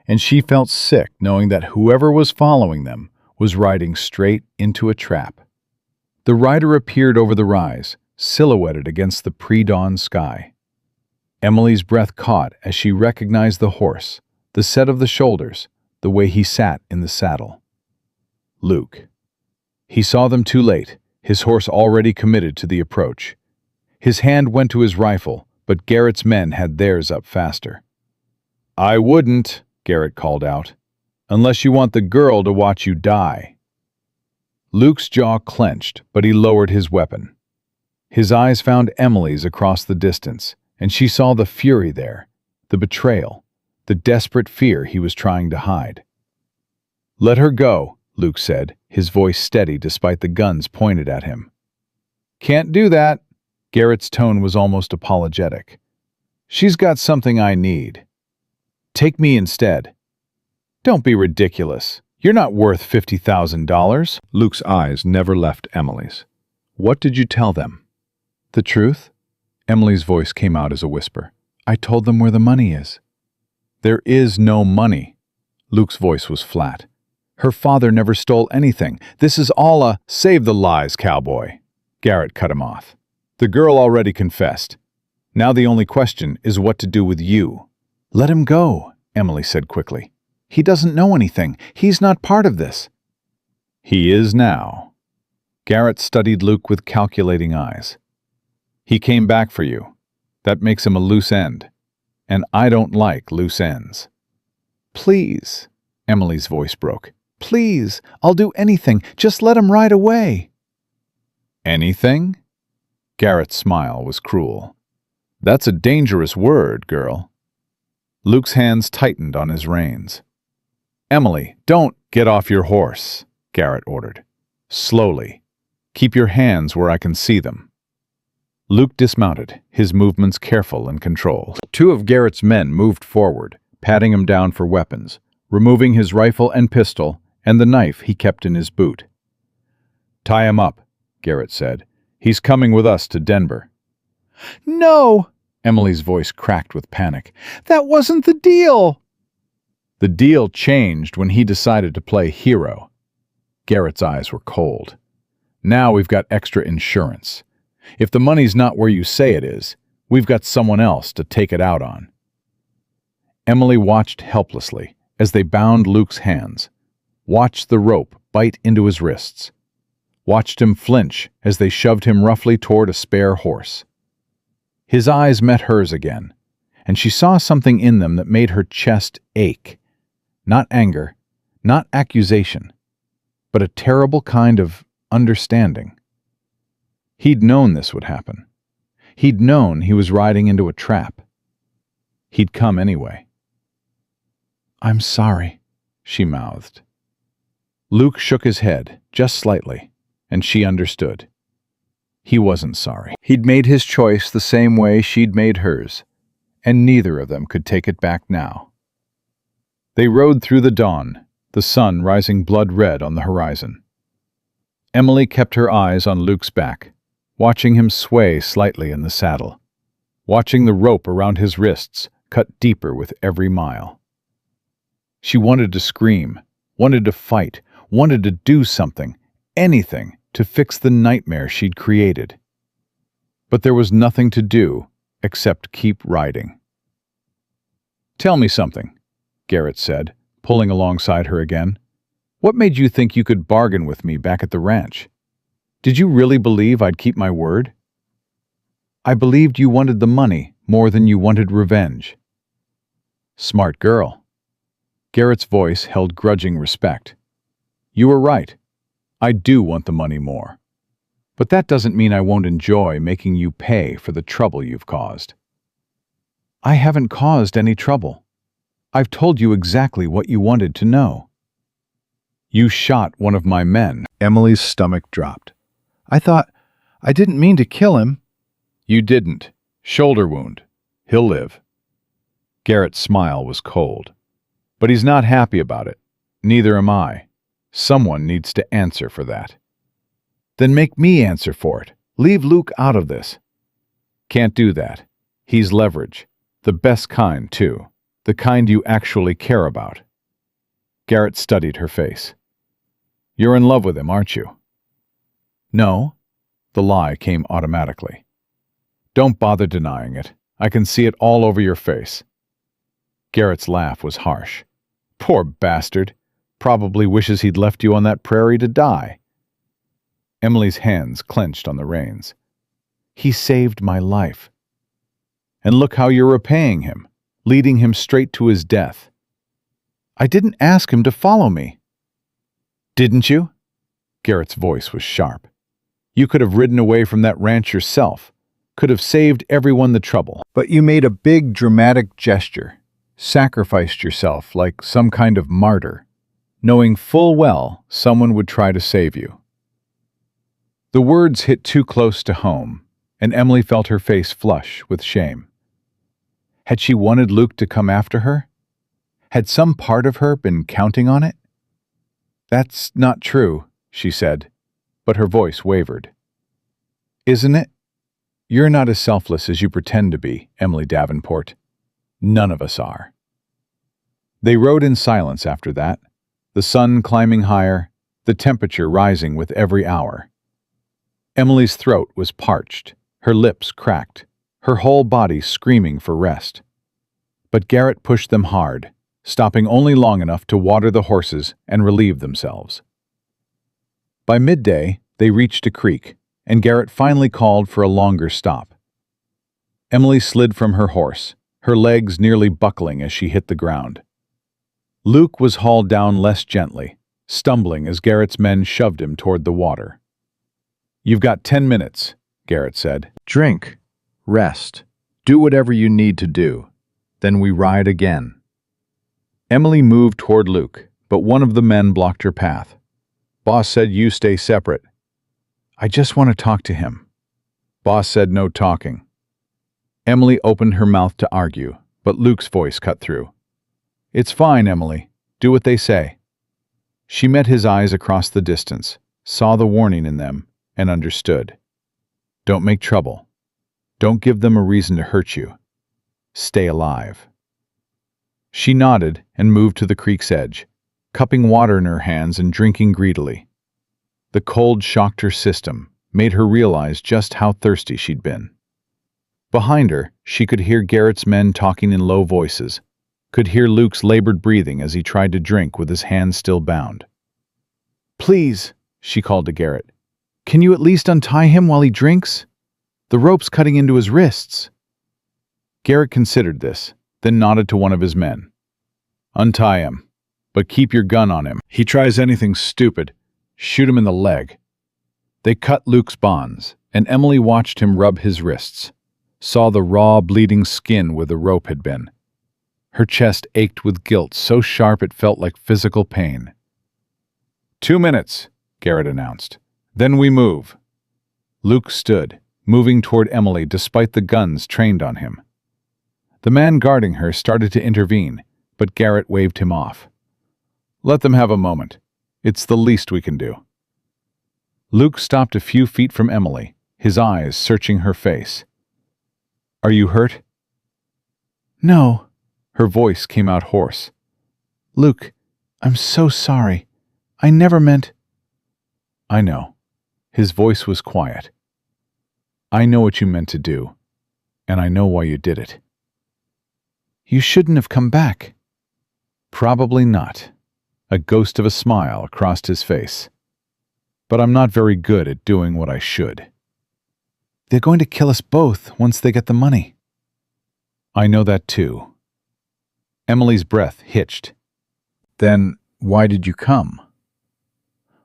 And she felt sick knowing that whoever was following them was riding straight into a trap. The rider appeared over the rise, silhouetted against the pre-dawn sky. Emily's breath caught as she recognized the horse, the set of the shoulders, the way he sat in the saddle. Luke. He saw them too late, his horse already committed to the approach. His hand went to his rifle, but Garrett's men had theirs up faster. "I wouldn't," Garrett called out, "unless you want the girl to watch you die." Luke's jaw clenched, but he lowered his weapon. His eyes found Emily's across the distance, and she saw the fury there, the betrayal, the desperate fear he was trying to hide. "Let her go," Luke said, his voice steady despite the guns pointed at him. "Can't do that." Garrett's tone was almost apologetic. "She's got something I need. Take me instead." "Don't be ridiculous. You're not worth $50,000. Luke's eyes never left Emily's. "What did you tell them?" "The truth?" Emily's voice came out as a whisper. "I told them where the money is." "There is no money." Luke's voice was flat. "Her father never stole anything. This is all a—" "Save the lies, cowboy." Garrett cut him off. "The girl already confessed. Now the only question is what to do with you." "Let him go," Emily said quickly. "He doesn't know anything. He's not part of this." "He is now." Garrett studied Luke with calculating eyes. "He came back for you. That makes him a loose end. And I don't like loose ends." "Please," Emily's voice broke. "Please, I'll do anything. Just let him ride away." "Anything?" Garrett's smile was cruel. "That's a dangerous word, girl." Luke's hands tightened on his reins. "Emily, don't get off your horse," Garrett ordered. "Slowly. Keep your hands where I can see them." Luke dismounted, his movements careful and controlled. Two of Garrett's men moved forward, patting him down for weapons, removing his rifle and pistol and the knife he kept in his boot. "Tie him up," Garrett said. "He's coming with us to Denver." "No!" Emily's voice cracked with panic. "That wasn't the deal!" "The deal changed when he decided to play hero." Garrett's eyes were cold. "Now we've got extra insurance. If the money's not where you say it is, we've got someone else to take it out on." Emily watched helplessly as they bound Luke's hands, watched the rope bite into his wrists, watched him flinch as they shoved him roughly toward a spare horse. His eyes met hers again, and she saw something in them that made her chest ache. Not anger, not accusation, but a terrible kind of understanding. He'd known this would happen. He'd known he was riding into a trap. He'd come anyway. "I'm sorry," she mouthed. Luke shook his head, just slightly, and she understood. He wasn't sorry. He'd made his choice the same way she'd made hers, and neither of them could take it back now. They rode through the dawn, the sun rising blood red on the horizon. Emily kept her eyes on Luke's back, watching him sway slightly in the saddle, watching the rope around his wrists cut deeper with every mile. She wanted to scream, wanted to fight, wanted to do something, anything, to fix the nightmare she'd created. But there was nothing to do except keep riding. "Tell me something," Garrett said, pulling alongside her again. "What made you think you could bargain with me back at the ranch? Did you really believe I'd keep my word?" "I believed you wanted the money more than you wanted revenge." "Smart girl." Garrett's voice held grudging respect. "You were right. I do want the money more. But that doesn't mean I won't enjoy making you pay for the trouble you've caused." "I haven't caused any trouble. I've told you exactly what you wanted to know." "You shot one of my men." Emily's stomach dropped. I didn't mean to kill him." "You didn't. Shoulder wound. He'll live." Garrett's smile was cold. "But he's not happy about it. Neither am I. Someone needs to answer for that." "Then make me answer for it. Leave Luke out of this." "Can't do that. He's leverage. The best kind, too. The kind you actually care about." Garrett studied her face. "You're in love with him, aren't you?" "No." The lie came automatically. "Don't bother denying it. I can see it all over your face." Garrett's laugh was harsh. "Poor bastard. Probably wishes he'd left you on that prairie to die." Emily's hands clenched on the reins. "He saved my life. And look how you're repaying him, leading him straight to his death." "I didn't ask him to follow me." "Didn't you?" Garrett's voice was sharp. "You could have ridden away from that ranch yourself, could have saved everyone the trouble. But you made a big dramatic gesture, sacrificed yourself like some kind of martyr, knowing full well someone would try to save you." The words hit too close to home, and Emily felt her face flush with shame. Had she wanted Luke to come after her? Had some part of her been counting on it? "That's not true," she said, but her voice wavered. "Isn't it? You're not as selfless as you pretend to be, Emily Davenport. None of us are." They rode in silence after that, the sun climbing higher, the temperature rising with every hour. Emily's throat was parched, her lips cracked, her whole body screaming for rest. But Garrett pushed them hard, stopping only long enough to water the horses and relieve themselves. By midday, they reached a creek, and Garrett finally called for a longer stop. Emily slid from her horse, her legs nearly buckling as she hit the ground. Luke was hauled down less gently, stumbling as Garrett's men shoved him toward the water. "You've got 10 minutes, Garrett said. "Drink, rest, do whatever you need to do. Then we ride again." Emily moved toward Luke, but one of the men blocked her path. "Boss said you stay separate." "I just want to talk to him." "Boss said no talking." Emily opened her mouth to argue, but Luke's voice cut through. "It's fine, Emily. Do what they say." She met his eyes across the distance, saw the warning in them, and understood. "Don't make trouble. Don't give them a reason to hurt you. Stay alive." She nodded and moved to the creek's edge, cupping water in her hands and drinking greedily. The cold shocked her system, made her realize just how thirsty she'd been. Behind her, she could hear Garrett's men talking in low voices, could hear Luke's labored breathing as he tried to drink with his hands still bound. "Please," she called to Garrett, "can you at least untie him while he drinks? The rope's cutting into his wrists." Garrett considered this, then nodded to one of his men. "Untie him, but keep your gun on him. He tries anything stupid, shoot him in the leg." They cut Luke's bonds, and Emily watched him rub his wrists, saw the raw, bleeding skin where the rope had been. Her chest ached with guilt so sharp it felt like physical pain. 2 minutes, Garrett announced. "Then we move." Luke stood, moving toward Emily despite the guns trained on him. The man guarding her started to intervene, but Garrett waved him off. "Let them have a moment. It's the least we can do." Luke stopped a few feet from Emily, his eyes searching her face. "Are you hurt?" "No." Her voice came out hoarse. "Luke, I'm so sorry. I never meant—" "I know." His voice was quiet. "I know what you meant to do, and I know why you did it." "You shouldn't have come back." "Probably not." A ghost of a smile crossed his face. "But I'm not very good at doing what I should." "They're going to kill us both once they get the money." "I know that too." Emily's breath hitched. "Then why did you come?"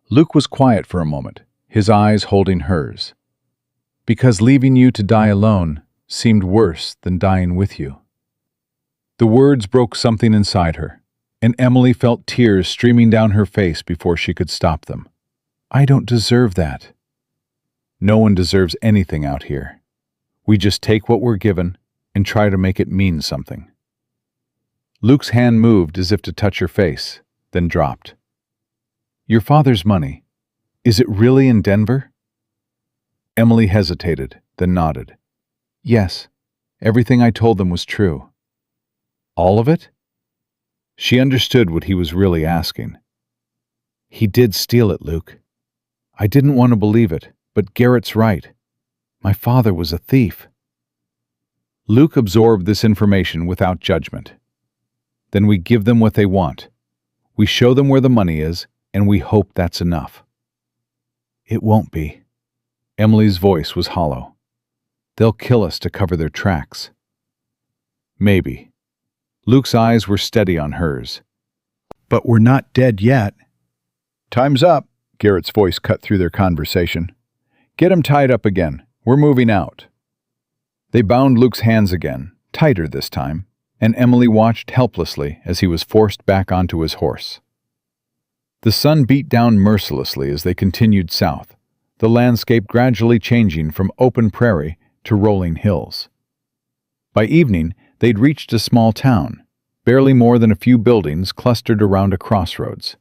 Luke was quiet for a moment, his eyes holding hers. "Because leaving you to die alone seemed worse than dying with you." The words broke something inside her, and Emily felt tears streaming down her face before she could stop them. "I don't deserve that." No one deserves anything out here. We just take what we're given and try to make it mean something. Luke's hand moved as if to touch her face, then dropped. "Your father's money, is it really in Denver?" Emily hesitated, then nodded. "Yes, everything I told them was true." "All of it?" She understood what he was really asking. "He did steal it, Luke. I didn't want to believe it, but Garrett's right. My father was a thief." Luke absorbed this information without judgment. "Then we give them what they want. We show them where the money is, and we hope that's enough." "It won't be." Emily's voice was hollow. "They'll kill us to cover their tracks." "Maybe." Luke's eyes were steady on hers. "But we're not dead yet." "Time's up," Garrett's voice cut through their conversation. "Get him tied up again. We're moving out." They bound Luke's hands again, tighter this time, and Emily watched helplessly as he was forced back onto his horse. The sun beat down mercilessly as they continued south, the landscape gradually changing from open prairie to rolling hills. By evening, they'd reached a small town, barely more than a few buildings clustered around a crossroads.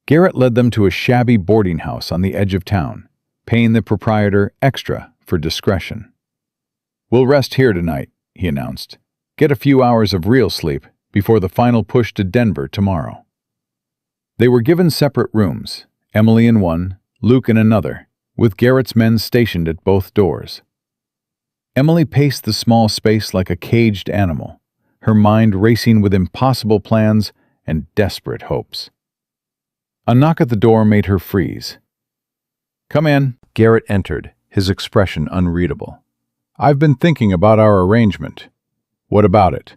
Garrett led them to a shabby boarding house on the edge of town, paying the proprietor extra for discretion. "We'll rest here tonight," he announced. "Get a few hours of real sleep before the final push to Denver tomorrow." They were given separate rooms, Emily in one, Luke in another, with Garrett's men stationed at both doors. Emily paced the small space like a caged animal, her mind racing with impossible plans and desperate hopes. A knock at the door made her freeze. "Come in." Garrett entered, his expression unreadable. "I've been thinking about our arrangement." "What about it?"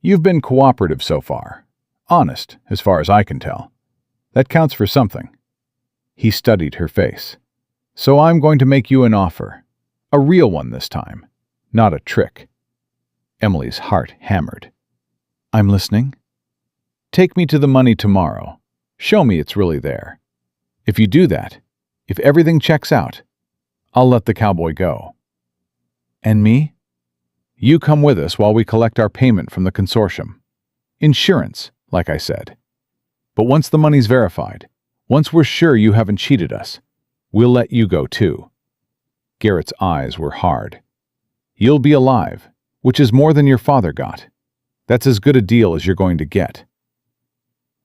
"You've been cooperative so far. Honest, as far as I can tell. That counts for something." He studied her face. "So I'm going to make you an offer. A real one this time, not a trick." Emily's heart hammered. "I'm listening." "Take me to the money tomorrow. Show me it's really there. If you do that, if everything checks out, I'll let the cowboy go." "And me?" "You come with us while we collect our payment from the consortium. Insurance, like I said. But once the money's verified, once we're sure you haven't cheated us, we'll let you go too." Garrett's eyes were hard. "You'll be alive, which is more than your father got. That's as good a deal as you're going to get."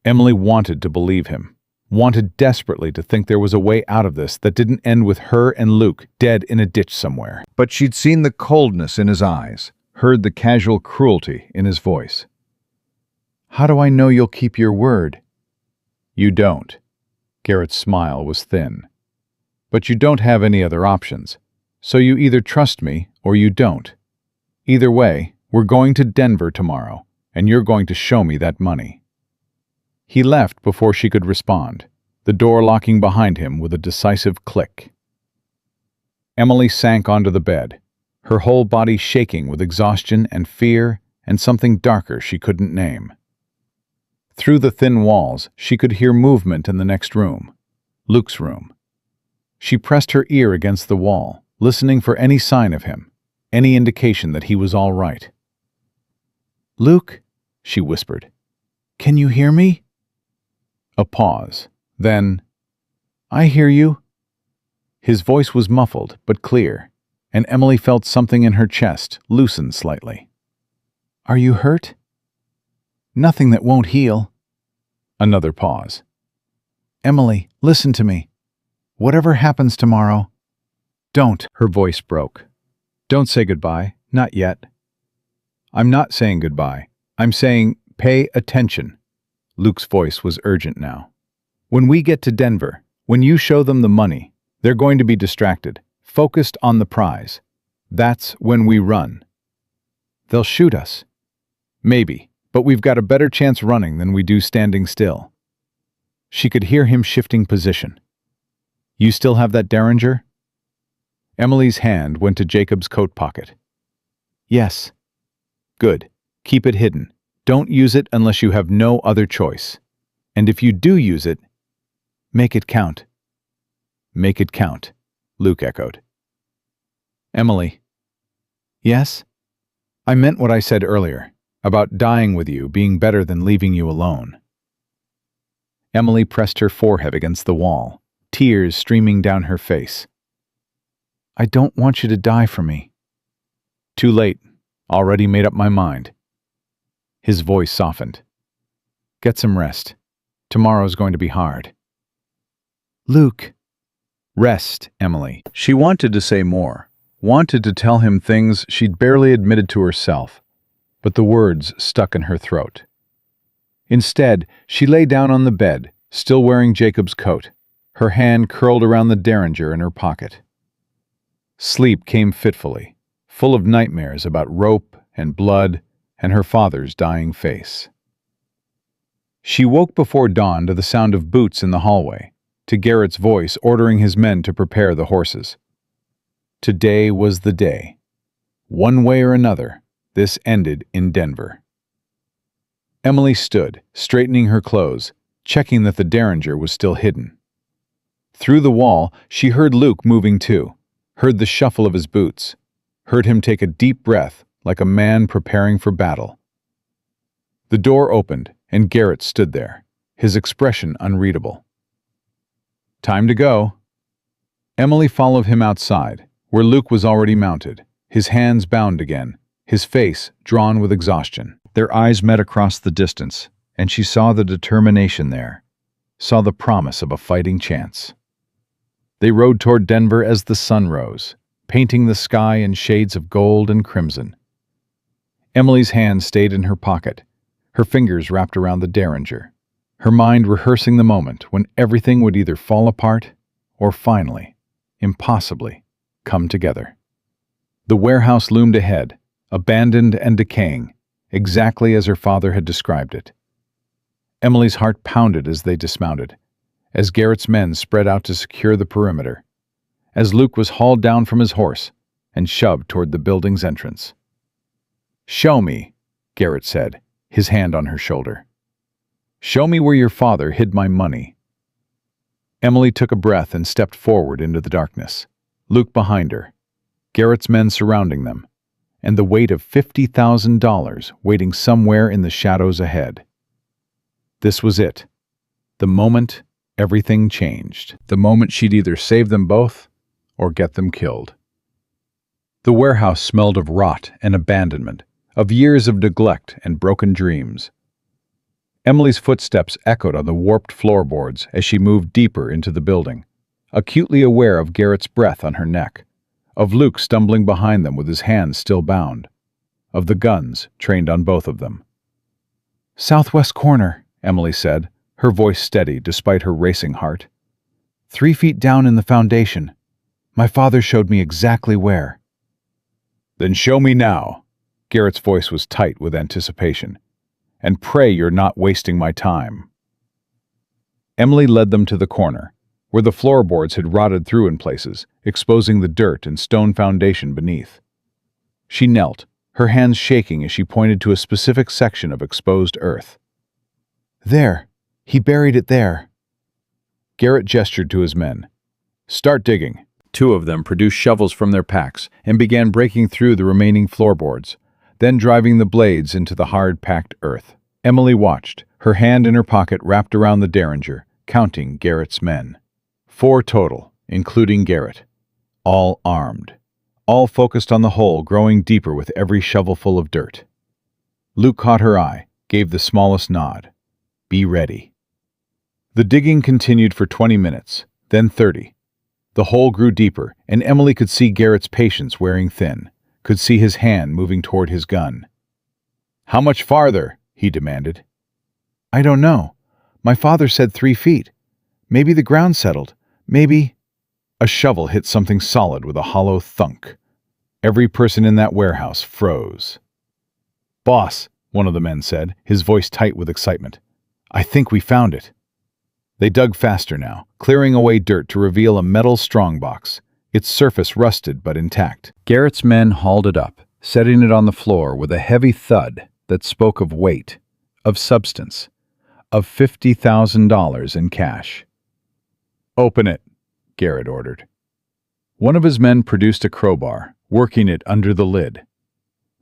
Emily wanted to believe him, wanted desperately to think there was a way out of this that didn't end with her and Luke dead in a ditch somewhere. But she'd seen the coldness in his eyes, heard the casual cruelty in his voice. "How do I know you'll keep your word?" "You don't." Garrett's smile was thin. "But you don't have any other options, so you either trust me or you don't. Either way, we're going to Denver tomorrow, and you're going to show me that money." He left before she could respond, the door locking behind him with a decisive click. Emily sank onto the bed, her whole body shaking with exhaustion and fear and something darker she couldn't name. Through the thin walls, she could hear movement in the next room, Luke's room. She pressed her ear against the wall, listening for any sign of him, any indication that he was all right. "Luke," she whispered, "can you hear me?" A pause. Then, "I hear you. His voice was muffled but clear, and Emily felt something in her chest loosen slightly. "Are you hurt?" "Nothing that won't heal." Another pause. "Emily, listen to me. Whatever happens tomorrow, don't." Her voice broke. "Don't say goodbye, not yet." "I'm not saying goodbye. I'm saying pay attention." Luke's voice was urgent now. "When we get to Denver, when you show them the money, they're going to be distracted, focused on the prize. That's when we run." "They'll shoot us." "Maybe, but we've got a better chance running than we do standing still." She could hear him shifting position. "You still have that derringer?" Emily's hand went to Jacob's coat pocket. "Yes." "Good. Keep it hidden. Don't use it unless you have no other choice. And if you do use it, "Make it count." make it count," Luke echoed. "Emily." "Yes?" "I meant what I said earlier, about dying with you being better than leaving you alone." Emily pressed her forehead against the wall, tears streaming down her face. "I don't want you to die for me." "Too late. Already made up my mind." His voice softened. "Get some rest. Tomorrow's going to be hard." "Luke." "Rest, Emily." She wanted to say more, wanted to tell him things she'd barely admitted to herself, but the words stuck in her throat. Instead, she lay down on the bed, still wearing Jacob's coat, her hand curled around the derringer in her pocket. Sleep came fitfully, full of nightmares about rope and blood and her father's dying face. She woke before dawn to the sound of boots in the hallway, to Garrett's voice ordering his men to prepare the horses. Today was the day. One way or another, this ended in Denver. Emily stood, straightening her clothes, checking that the derringer was still hidden. Through the wall, she heard Luke moving too, heard the shuffle of his boots, heard him take a deep breath like a man preparing for battle. The door opened, and Garrett stood there, his expression unreadable. "Time to go." Emily followed him outside, where Luke was already mounted, his hands bound again, his face drawn with exhaustion. Their eyes met across the distance, and she saw the determination there, saw the promise of a fighting chance. They rode toward Denver as the sun rose, painting the sky in shades of gold and crimson. Emily's hand stayed in her pocket, her fingers wrapped around the derringer, her mind rehearsing the moment when everything would either fall apart or finally, impossibly, come together. The warehouse loomed ahead, abandoned and decaying, exactly as her father had described it. Emily's heart pounded as they dismounted, as Garrett's men spread out to secure the perimeter, as Luke was hauled down from his horse and shoved toward the building's entrance. "Show me," Garrett said, his hand on her shoulder. "Show me where your father hid my money." Emily took a breath and stepped forward into the darkness, Luke behind her, Garrett's men surrounding them, and the weight of $50,000 waiting somewhere in the shadows ahead. This was it. The moment everything changed. The moment she'd either save them both or get them killed. The warehouse smelled of rot and abandonment, of years of neglect and broken dreams. Emily's footsteps echoed on the warped floorboards as she moved deeper into the building, acutely aware of Garrett's breath on her neck, of Luke stumbling behind them with his hands still bound, of the guns trained on both of them. "Southwest corner," Emily said, her voice steady despite her racing heart. 3 feet down in the foundation. My father showed me exactly where." "Then show me now." Garrett's voice was tight with anticipation. "And pray you're not wasting my time." Emily led them to the corner, where the floorboards had rotted through in places, exposing the dirt and stone foundation beneath. She knelt, her hands shaking as she pointed to a specific section of exposed earth. "There. He buried it there." Garrett gestured to his men. "Start digging." 2 of them produced shovels from their packs and began breaking through the remaining floorboards, then driving the blades into the hard-packed earth. Emily watched, her hand in her pocket wrapped around the derringer, counting Garrett's men. 4 total, including Garrett, all armed, all focused on the hole growing deeper with every shovelful of dirt. Luke caught her eye, gave the smallest nod. Be ready. The digging continued for 20 minutes, then 30. The hole grew deeper, and Emily could see Garrett's patience wearing thin, could see his hand moving toward his gun. "How much farther?" he demanded. "I don't know. My father said 3 feet. Maybe the ground settled. Maybe—" A shovel hit something solid with a hollow thunk. Every person in that warehouse froze. "Boss," one of the men said, his voice tight with excitement. "I think we found it." They dug faster now, clearing away dirt to reveal a metal strongbox, its surface rusted but intact. Garrett's men hauled it up, setting it on the floor with a heavy thud that spoke of weight, of substance, of $50,000 in cash. "Open it," Garrett ordered. One of his men produced a crowbar, working it under the lid.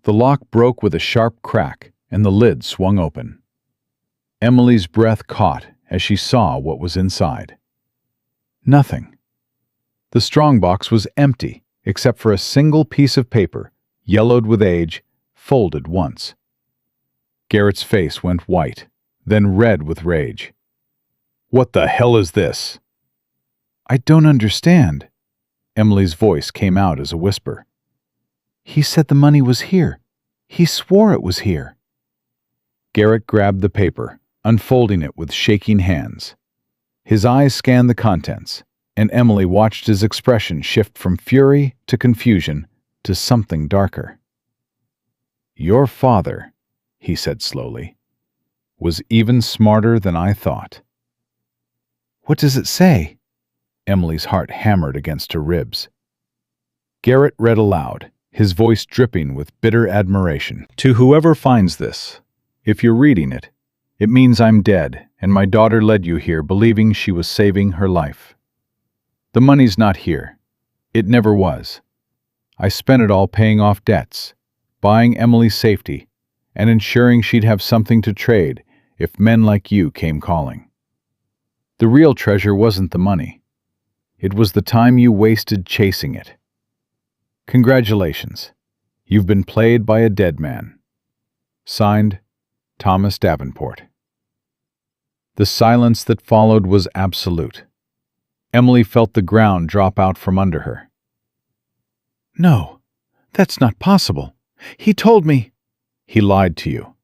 The lock broke with a sharp crack, and the lid swung open. Emily's breath caught as she saw what was inside. Nothing. The strongbox was empty, except for a single piece of paper, yellowed with age, folded once. Garrett's face went white, then red with rage. "What the hell is this?" "I don't understand." Emily's voice came out as a whisper. "He said the money was here. He swore it was here." Garrett grabbed the paper, unfolding it with shaking hands. His eyes scanned the contents, and Emily watched his expression shift from fury to confusion to something darker. "Your father," he said slowly, "was even smarter than I thought." "What does it say?" Emily's heart hammered against her ribs. Garrett read aloud, his voice dripping with bitter admiration. "To whoever finds this, if you're reading it, it means I'm dead, and my daughter led you here believing she was saving her life. The money's not here. It never was. I spent it all paying off debts, buying Emily's safety, and ensuring she'd have something to trade if men like you came calling. The real treasure wasn't the money. It was the time you wasted chasing it. Congratulations. You've been played by a dead man. Signed, Thomas Davenport." The silence that followed was absolute. Emily felt the ground drop out from under her. "No, that's not possible. He told me—" "He lied to you."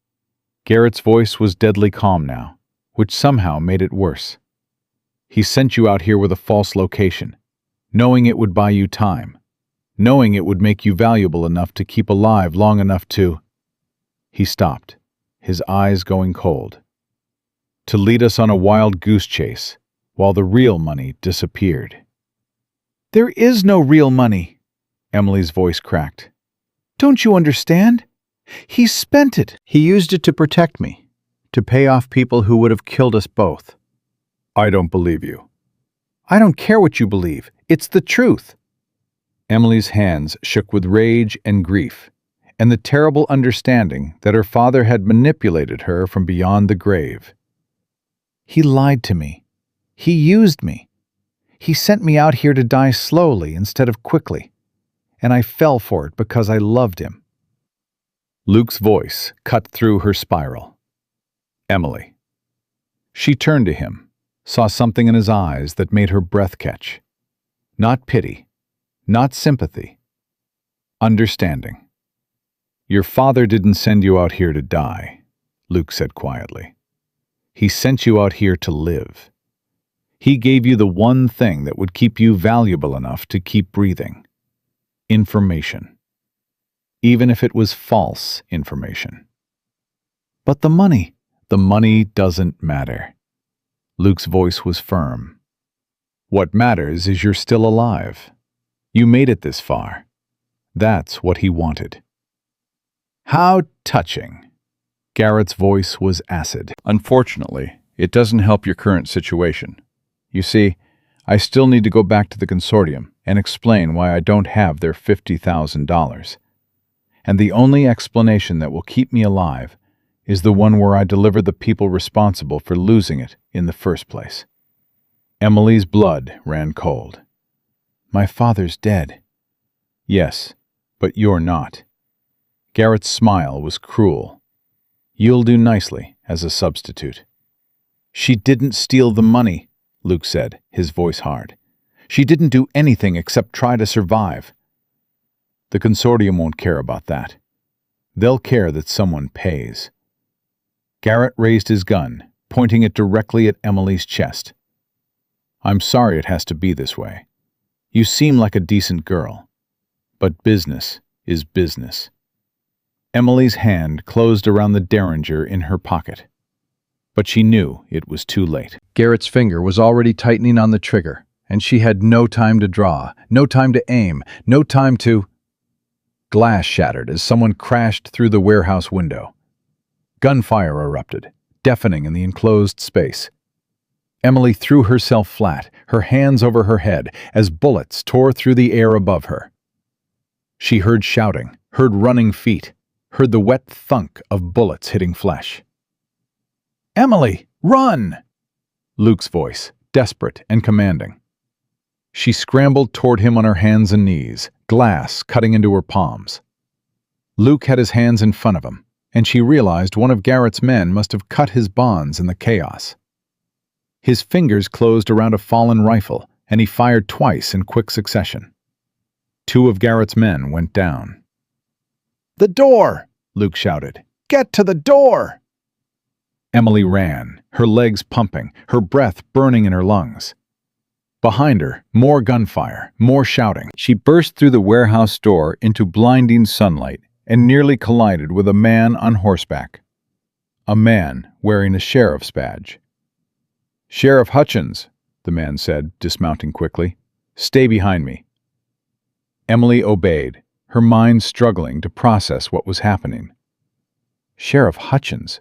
Garrett's voice was deadly calm now, which somehow made it worse. "He sent you out here with a false location, knowing it would buy you time, knowing it would make you valuable enough to keep alive long enough to—" He stopped, his eyes going cold. "To lead us on a wild goose chase, while the real money disappeared." "There is no real money," Emily's voice cracked. "Don't you understand? He spent it. He used it to protect me, to pay off people who would have killed us both." "I don't believe you." "I don't care what you believe. It's the truth." Emily's hands shook with rage and grief, and the terrible understanding that her father had manipulated her from beyond the grave. "He lied to me. He used me. He sent me out here to die slowly instead of quickly, and I fell for it because I loved him." Luke's voice cut through her spiral. "Emily." She turned to him, saw something in his eyes that made her breath catch. Not pity, not sympathy. Understanding. "Your father didn't send you out here to die," Luke said quietly. "He sent you out here to live. He gave you the one thing that would keep you valuable enough to keep breathing. Information. Even if it was false information. But the money doesn't matter." Luke's voice was firm. "What matters is you're still alive. You made it this far. That's what he wanted." "How touching." Garrett's voice was acid. "Unfortunately, it doesn't help your current situation. You see, I still need to go back to the consortium and explain why I don't have their $50,000. And the only explanation that will keep me alive is the one where I deliver the people responsible for losing it in the first place." Emily's blood ran cold. My father's dead. Yes, but you're not. Garrett's smile was cruel. You'll do nicely as a substitute. She didn't steal the money, Luke said, his voice hard. She didn't do anything except try to survive. The consortium won't care about that. They'll care that someone pays. Garrett raised his gun, pointing it directly at Emily's chest. I'm sorry it has to be this way. You seem like a decent girl. But business is business. Emily's hand closed around the derringer in her pocket. But she knew it was too late. Garrett's finger was already tightening on the trigger, and she had no time to draw, no time to aim, no time to... Glass shattered as someone crashed through the warehouse window. Gunfire erupted, deafening in the enclosed space. Emily threw herself flat, her hands over her head, as bullets tore through the air above her. She heard shouting, heard running feet, heard the wet thunk of bullets hitting flesh. "Emily, run!" Luke's voice, desperate and commanding. She scrambled toward him on her hands and knees, glass cutting into her palms. Luke had his hands in front of him, and she realized one of Garrett's men must have cut his bonds in the chaos. His fingers closed around a fallen rifle, and he fired twice in quick succession. Two of Garrett's men went down. "The door!" Luke shouted. "Get to the door!" Emily ran, her legs pumping, her breath burning in her lungs. Behind her, more gunfire, more shouting. She burst through the warehouse door into blinding sunlight and nearly collided with a man on horseback. A man wearing a sheriff's badge. "Sheriff Hutchins," the man said, dismounting quickly. "Stay behind me." Emily obeyed, her mind struggling to process what was happening. Sheriff Hutchins,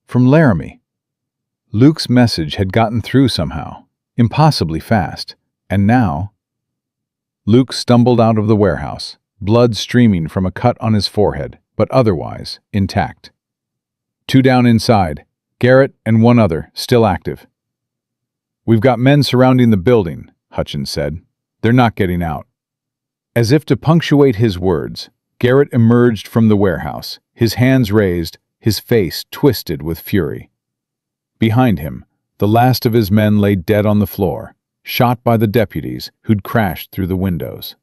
from Laramie. Luke's message had gotten through somehow, impossibly fast, and now... Luke stumbled out of the warehouse, blood streaming from a cut on his forehead, but otherwise intact. Two down inside, Garrett and one other, still active. "We've got men surrounding the building," Hutchins said. "They're not getting out." As if to punctuate his words, Garrett emerged from the warehouse, his hands raised, his face twisted with fury. Behind him, the last of his men lay dead on the floor, shot by the deputies who'd crashed through the windows.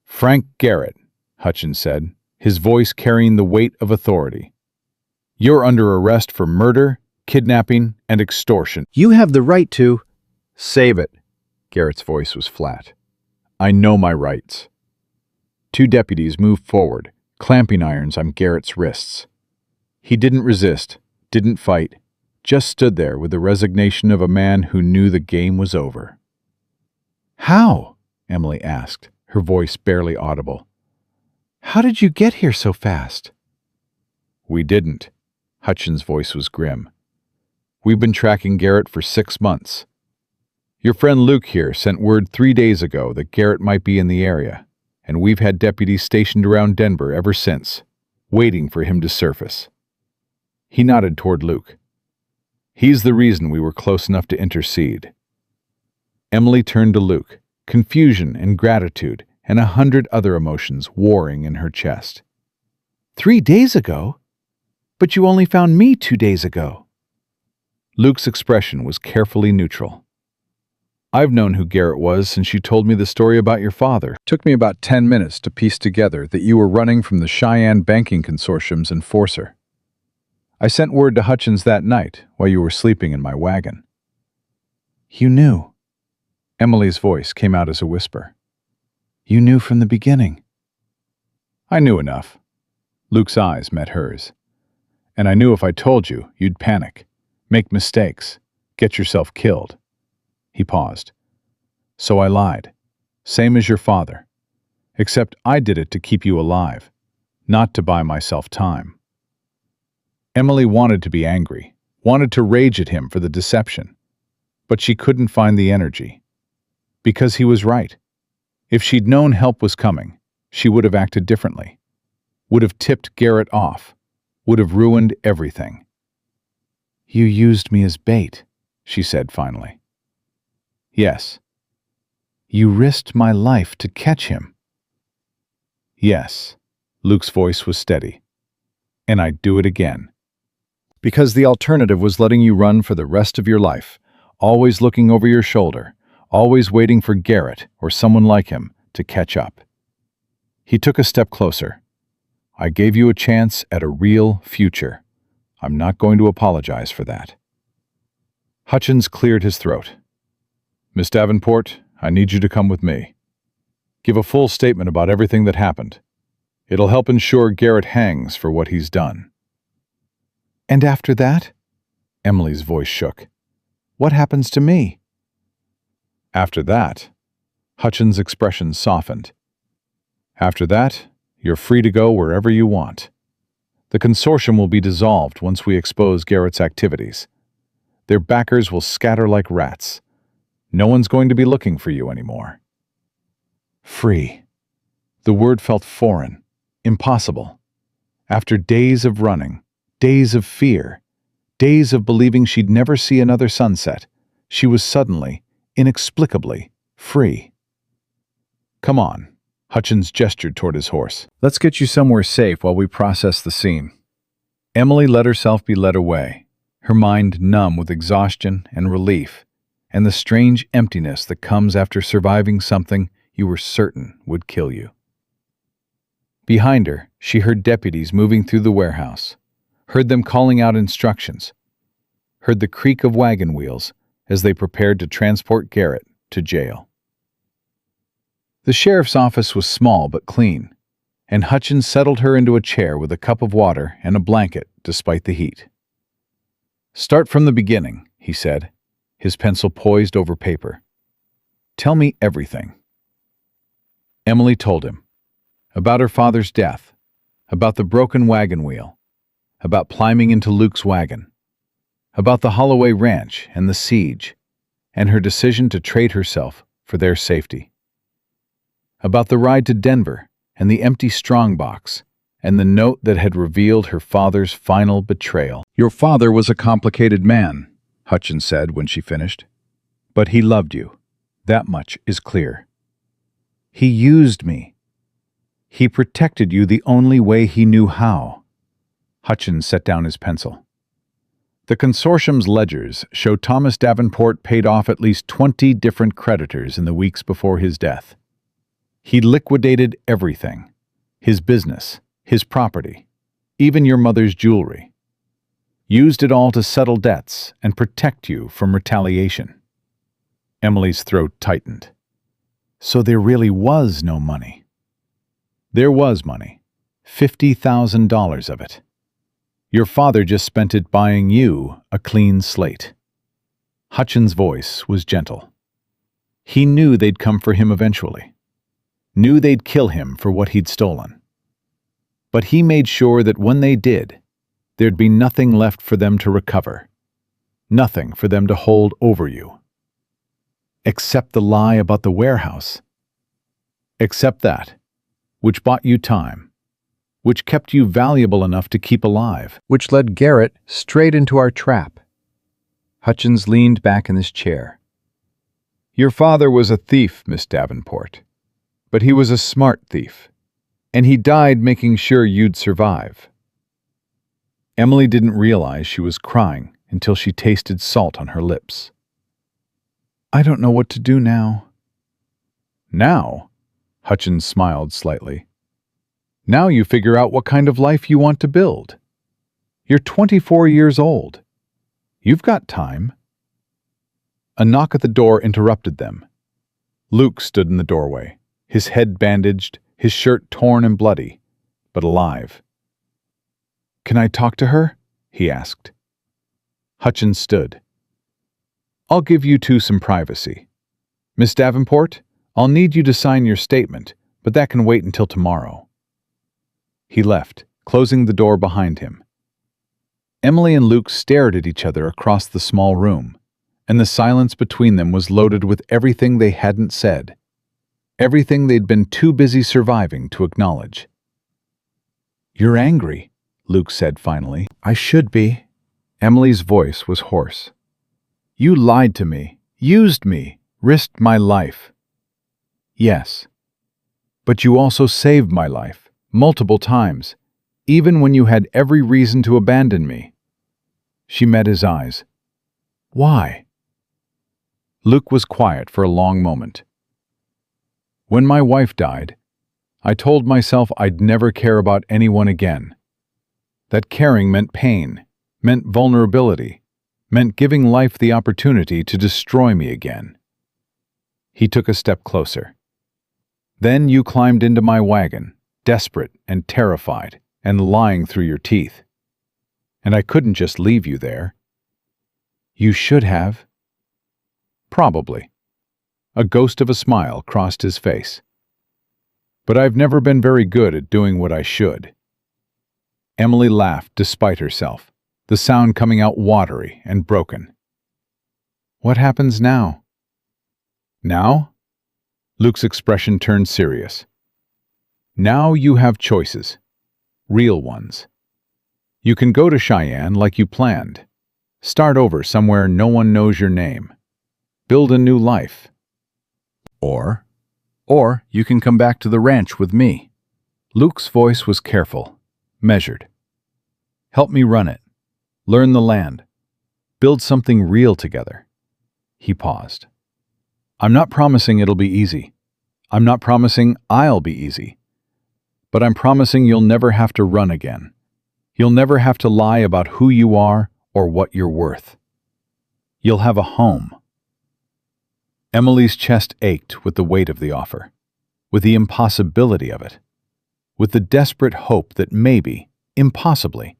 "Frank Garrett," Hutchins said, his voice carrying the weight of authority. "You're under arrest for murder, kidnapping, and extortion." "You have the right to..." "Save it." Garrett's voice was flat. "I know my rights." Two deputies moved forward, clamping irons on Garrett's wrists. He didn't resist, didn't fight, just stood there with the resignation of a man who knew the game was over. "How?" Emily asked, her voice barely audible. "How did you get here so fast?" "We didn't." Hutchins' voice was grim. "We've been tracking Garrett for 6 months. Your friend Luke here sent word 3 days ago that Garrett might be in the area, and we've had deputies stationed around Denver ever since, waiting for him to surface." He nodded toward Luke. "He's the reason we were close enough to intercede." Emily turned to Luke, confusion and gratitude and 100 other emotions warring in her chest. 3 days ago? But you only found me 2 days ago." Luke's expression was carefully neutral. "I've known who Garrett was since you told me the story about your father. It took me about 10 minutes to piece together that you were running from the Cheyenne Banking Consortium's enforcer. I sent word to Hutchins that night while you were sleeping in my wagon." "You knew." Emily's voice came out as a whisper. "You knew from the beginning." "I knew enough." Luke's eyes met hers. "And I knew if I told you, you'd panic, make mistakes, get yourself killed." He paused. "So I lied, same as your father. Except I did it to keep you alive, not to buy myself time." Emily wanted to be angry, wanted to rage at him for the deception, but she couldn't find the energy. Because he was right. If she'd known help was coming, she would have acted differently, would have tipped Garrett off, would have ruined everything. "You used me as bait," she said finally. "Yes." You risked my life to catch him." "Yes," Luke's voice was steady. "And I'd do it again. Because the alternative was letting you run for the rest of your life, always looking over your shoulder, always waiting for Garrett or someone like him to catch up." He took a step closer. "I gave you a chance at a real future. I'm not going to apologize for that." Hutchins cleared his throat. "Miss Davenport, I need you to come with me. Give a full statement about everything that happened. It'll help ensure Garrett hangs for what he's done." "And after that?" Emily's voice shook. "What happens to me?" "After that," Hutchins' expression softened. "After that, you're free to go wherever you want. The consortium will be dissolved once we expose Garrett's activities. Their backers will scatter like rats. No one's going to be looking for you anymore." Free. The word felt foreign, impossible. After days of running, days of fear, days of believing she'd never see another sunset, she was suddenly, inexplicably, free. "Come on," Hutchins gestured toward his horse. "Let's get you somewhere safe while we process the scene." Emily let herself be led away, her mind numb with exhaustion and relief, and the strange emptiness that comes after surviving something you were certain would kill you. Behind her, she heard deputies moving through the warehouse, heard them calling out instructions, heard the creak of wagon wheels as they prepared to transport Garrett to jail. The sheriff's office was small but clean, and Hutchins settled her into a chair with a cup of water and a blanket despite the heat. "Start from the beginning," he said, his pencil poised over paper. "Tell me everything." Emily told him. About her father's death, about the broken wagon wheel, about climbing into Luke's wagon, about the Holloway Ranch and the siege, and her decision to trade herself for their safety. About the ride to Denver and the empty strongbox, and the note that had revealed her father's final betrayal. "Your father was a complicated man," Hutchins said when she finished. "But he loved you. That much is clear. He used me. He protected you the only way he knew how." Hutchins set down his pencil. "The consortium's ledgers show Thomas Davenport paid off at least 20 different creditors in the weeks before his death. He liquidated everything: his business, his property, even your mother's jewelry. Used it all to settle debts and protect you from retaliation." Emily's throat tightened. "So there really was no money?" "There was money. $50,000 of it. Your father just spent it buying you a clean slate." Hutchins' voice was gentle. He knew they'd come for him eventually. Knew they'd kill him for what he'd stolen. But he made sure that when they did, there'd be nothing left for them to recover. Nothing for them to hold over you. Except the lie about the warehouse. Except that, which bought you time, which kept you valuable enough to keep alive, which led Garrett straight into our trap. Hutchins leaned back in his chair. "Your father was a thief, Miss Davenport. But he was a smart thief, and he died making sure you'd survive." Emily didn't realize she was crying until she tasted salt on her lips. "I don't know what to do now." "Now?" Hutchins smiled slightly. "Now you figure out what kind of life you want to build. You're 24 years old. You've got time." A knock at the door interrupted them. Luke stood in the doorway, his head bandaged, his shirt torn and bloody, but alive. "Can I talk to her?" he asked. Hutchins stood. "I'll give you two some privacy. Miss Davenport, I'll need you to sign your statement, but that can wait until tomorrow." He left, closing the door behind him. Emily and Luke stared at each other across the small room, and the silence between them was loaded with everything they hadn't said. Everything they'd been too busy surviving to acknowledge. "You're angry," Luke said finally. "I should be." Emily's voice was hoarse. "You lied to me, used me, risked my life. Yes. But you also saved my life, multiple times, even when you had every reason to abandon me. She met his eyes. Why? Luke was quiet for a long moment. When my wife died, I told myself I'd never care about anyone again. That caring meant pain, meant vulnerability, meant giving life the opportunity to destroy me again. He took a step closer. Then you climbed into my wagon, desperate and terrified, and lying through your teeth. And I couldn't just leave you there. You should have. Probably. A ghost of a smile crossed his face. But I've never been very good at doing what I should. Emily laughed despite herself, the sound coming out watery and broken. What happens now? Now? Luke's expression turned serious. Now you have choices. Real ones. You can go to Cheyenne like you planned. Start over somewhere no one knows your name. Build a new life. Or you can come back to the ranch with me. Luke's voice was careful, measured. Help me run it. Learn the land. Build something real together. He paused. I'm not promising it'll be easy. I'm not promising I'll be easy. But I'm promising you'll never have to run again. You'll never have to lie about who you are or what you're worth. You'll have a home. Emily's chest ached with the weight of the offer, with the impossibility of it, with the desperate hope that maybe, impossibly,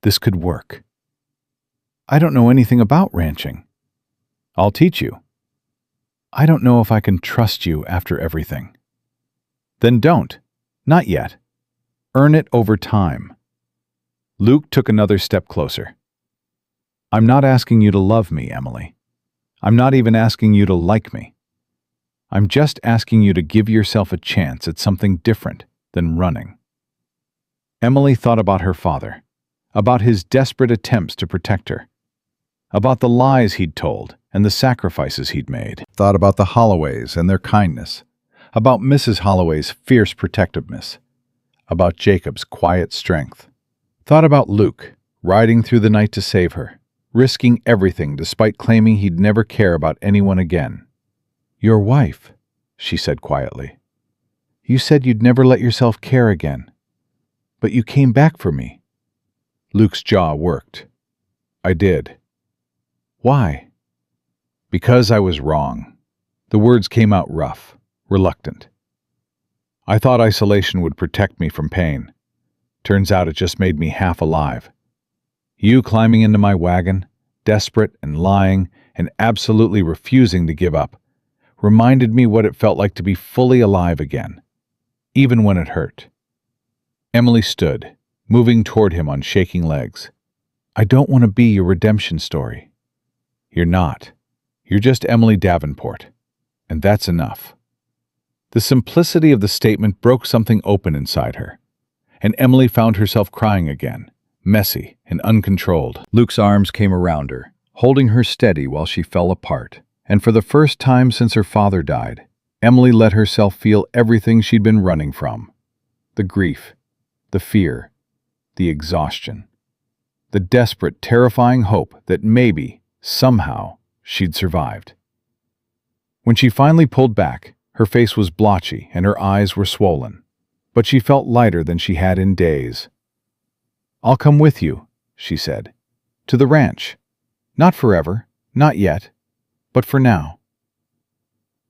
this could work. I don't know anything about ranching. I'll teach you. I don't know if I can trust you after everything. Then don't. Not yet. Earn it over time. Luke took another step closer. I'm not asking you to love me, Emily. I'm not even asking you to like me. I'm just asking you to give yourself a chance at something different than running. Emily thought about her father, about his desperate attempts to protect her, about the lies he'd told and the sacrifices he'd made. Thought about the Holloways and their kindness, about Mrs. Holloway's fierce protectiveness, about Jacob's quiet strength. Thought about Luke, riding through the night to save her, risking everything despite claiming he'd never care about anyone again. Your wife, she said quietly. You said you'd never let yourself care again. But you came back for me. Luke's jaw worked. I did. Why? Because I was wrong. The words came out rough, reluctant. I thought isolation would protect me from pain. Turns out it just made me half alive. You climbing into my wagon, desperate and lying and absolutely refusing to give up, reminded me what it felt like to be fully alive again, even when it hurt. Emily stood, moving toward him on shaking legs. I don't want to be your redemption story. You're not. You're just Emily Davenport, and that's enough. The simplicity of the statement broke something open inside her, and Emily found herself crying again, messy and uncontrolled. Luke's arms came around her, holding her steady while she fell apart, and for the first time since her father died, Emily let herself feel everything she'd been running from. The grief, the fear, the exhaustion, the desperate, terrifying hope that maybe, somehow, she'd survived. When she finally pulled back, her face was blotchy and her eyes were swollen, but she felt lighter than she had in days. I'll come with you, she said, to the ranch. Not forever, not yet, but for now.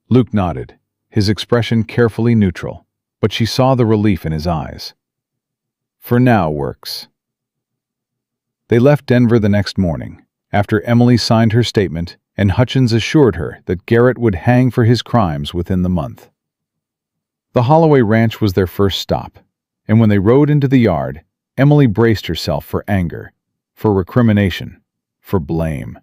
Luke nodded, his expression carefully neutral, but she saw the relief in his eyes. For now works. They left Denver the next morning, after Emily signed her statement and Hutchins assured her that Garrett would hang for his crimes within the month. The Holloway Ranch was their first stop, and when they rode into the yard, Emily braced herself for anger, for recrimination, for blame.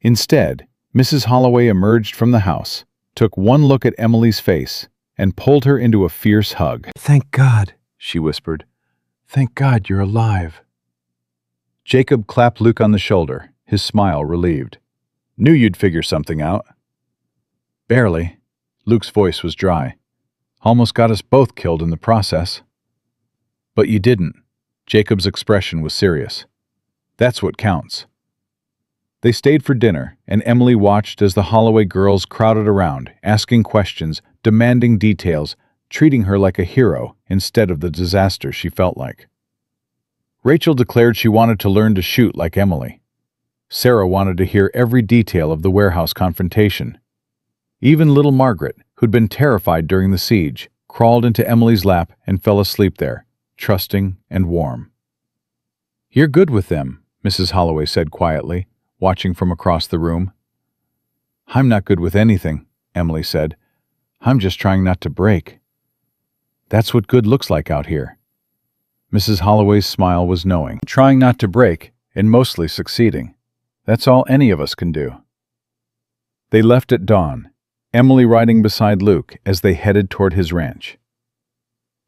Instead, Mrs. Holloway emerged from the house, took one look at Emily's face, and pulled her into a fierce hug. Thank God, she whispered. Thank God you're alive. Jacob clapped Luke on the shoulder, his smile relieved. Knew you'd figure something out. Barely. Luke's voice was dry. "Almost got us both killed in the process." "But you didn't." Jacob's expression was serious. "That's what counts." They stayed for dinner, and Emily watched as the Holloway girls crowded around, asking questions, demanding details, treating her like a hero instead of the disaster she felt like. Rachel declared she wanted to learn to shoot like Emily. Sarah wanted to hear every detail of the warehouse confrontation. Even little Margaret, who'd been terrified during the siege, crawled into Emily's lap and fell asleep there, trusting and warm. "You're good with them," Mrs. Holloway said quietly, watching from across the room. "I'm not good with anything," Emily said. "I'm just trying not to break." "That's what good looks like out here." Mrs. Holloway's smile was knowing. "Trying not to break, and mostly succeeding. That's all any of us can do." They left at dawn, Emily riding beside Luke as they headed toward his ranch.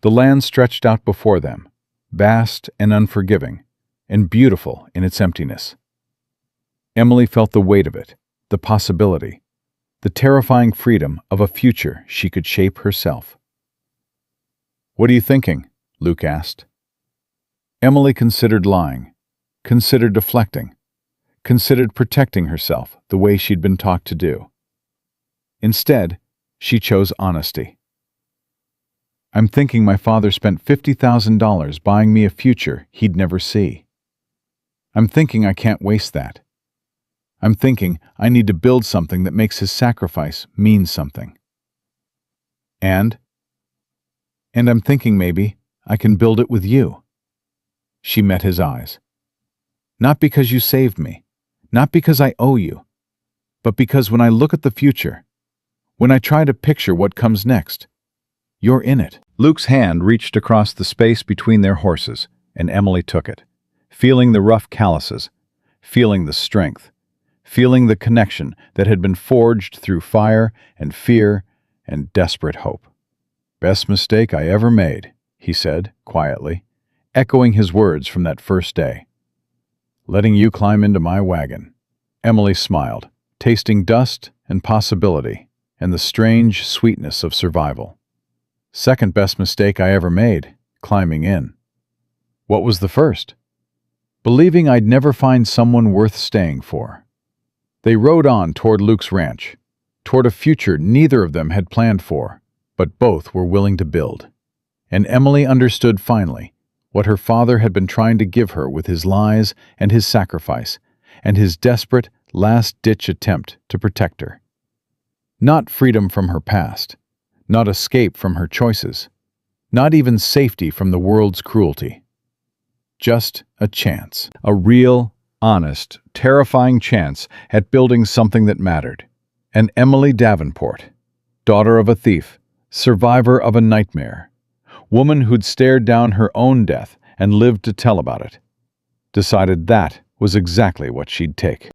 The land stretched out before them, vast and unforgiving, and beautiful in its emptiness. Emily felt the weight of it, the possibility, the terrifying freedom of a future she could shape herself. "What are you thinking?" Luke asked. Emily considered lying, considered deflecting, considered protecting herself the way she'd been taught to do. Instead, she chose honesty. "I'm thinking my father spent $50,000 buying me a future he'd never see. I'm thinking I can't waste that. I'm thinking I need to build something that makes his sacrifice mean something. And I'm thinking maybe I can build it with you." She met his eyes. "Not because you saved me, not because I owe you, but because when I look at the future, when I try to picture what comes next, you're in it." Luke's hand reached across the space between their horses, and Emily took it, feeling the rough calluses, feeling the strength, feeling the connection that had been forged through fire and fear and desperate hope. "Best mistake I ever made," he said, quietly, echoing his words from that first day. "Letting you climb into my wagon." Emily smiled, tasting dust and possibility and the strange sweetness of survival. "Second best mistake I ever made, climbing in." "What was the first?" "Believing I'd never find someone worth staying for." They rode on toward Luke's ranch, toward a future neither of them had planned for, but both were willing to build. And Emily understood finally what her father had been trying to give her with his lies and his sacrifice, and his desperate, last-ditch attempt to protect her. Not freedom from her past, not escape from her choices, not even safety from the world's cruelty. Just a chance. A real, honest, terrifying chance at building something that mattered. And Emily Davenport, daughter of a thief, survivor of a nightmare, woman who'd stared down her own death and lived to tell about it, decided that was exactly what she'd take.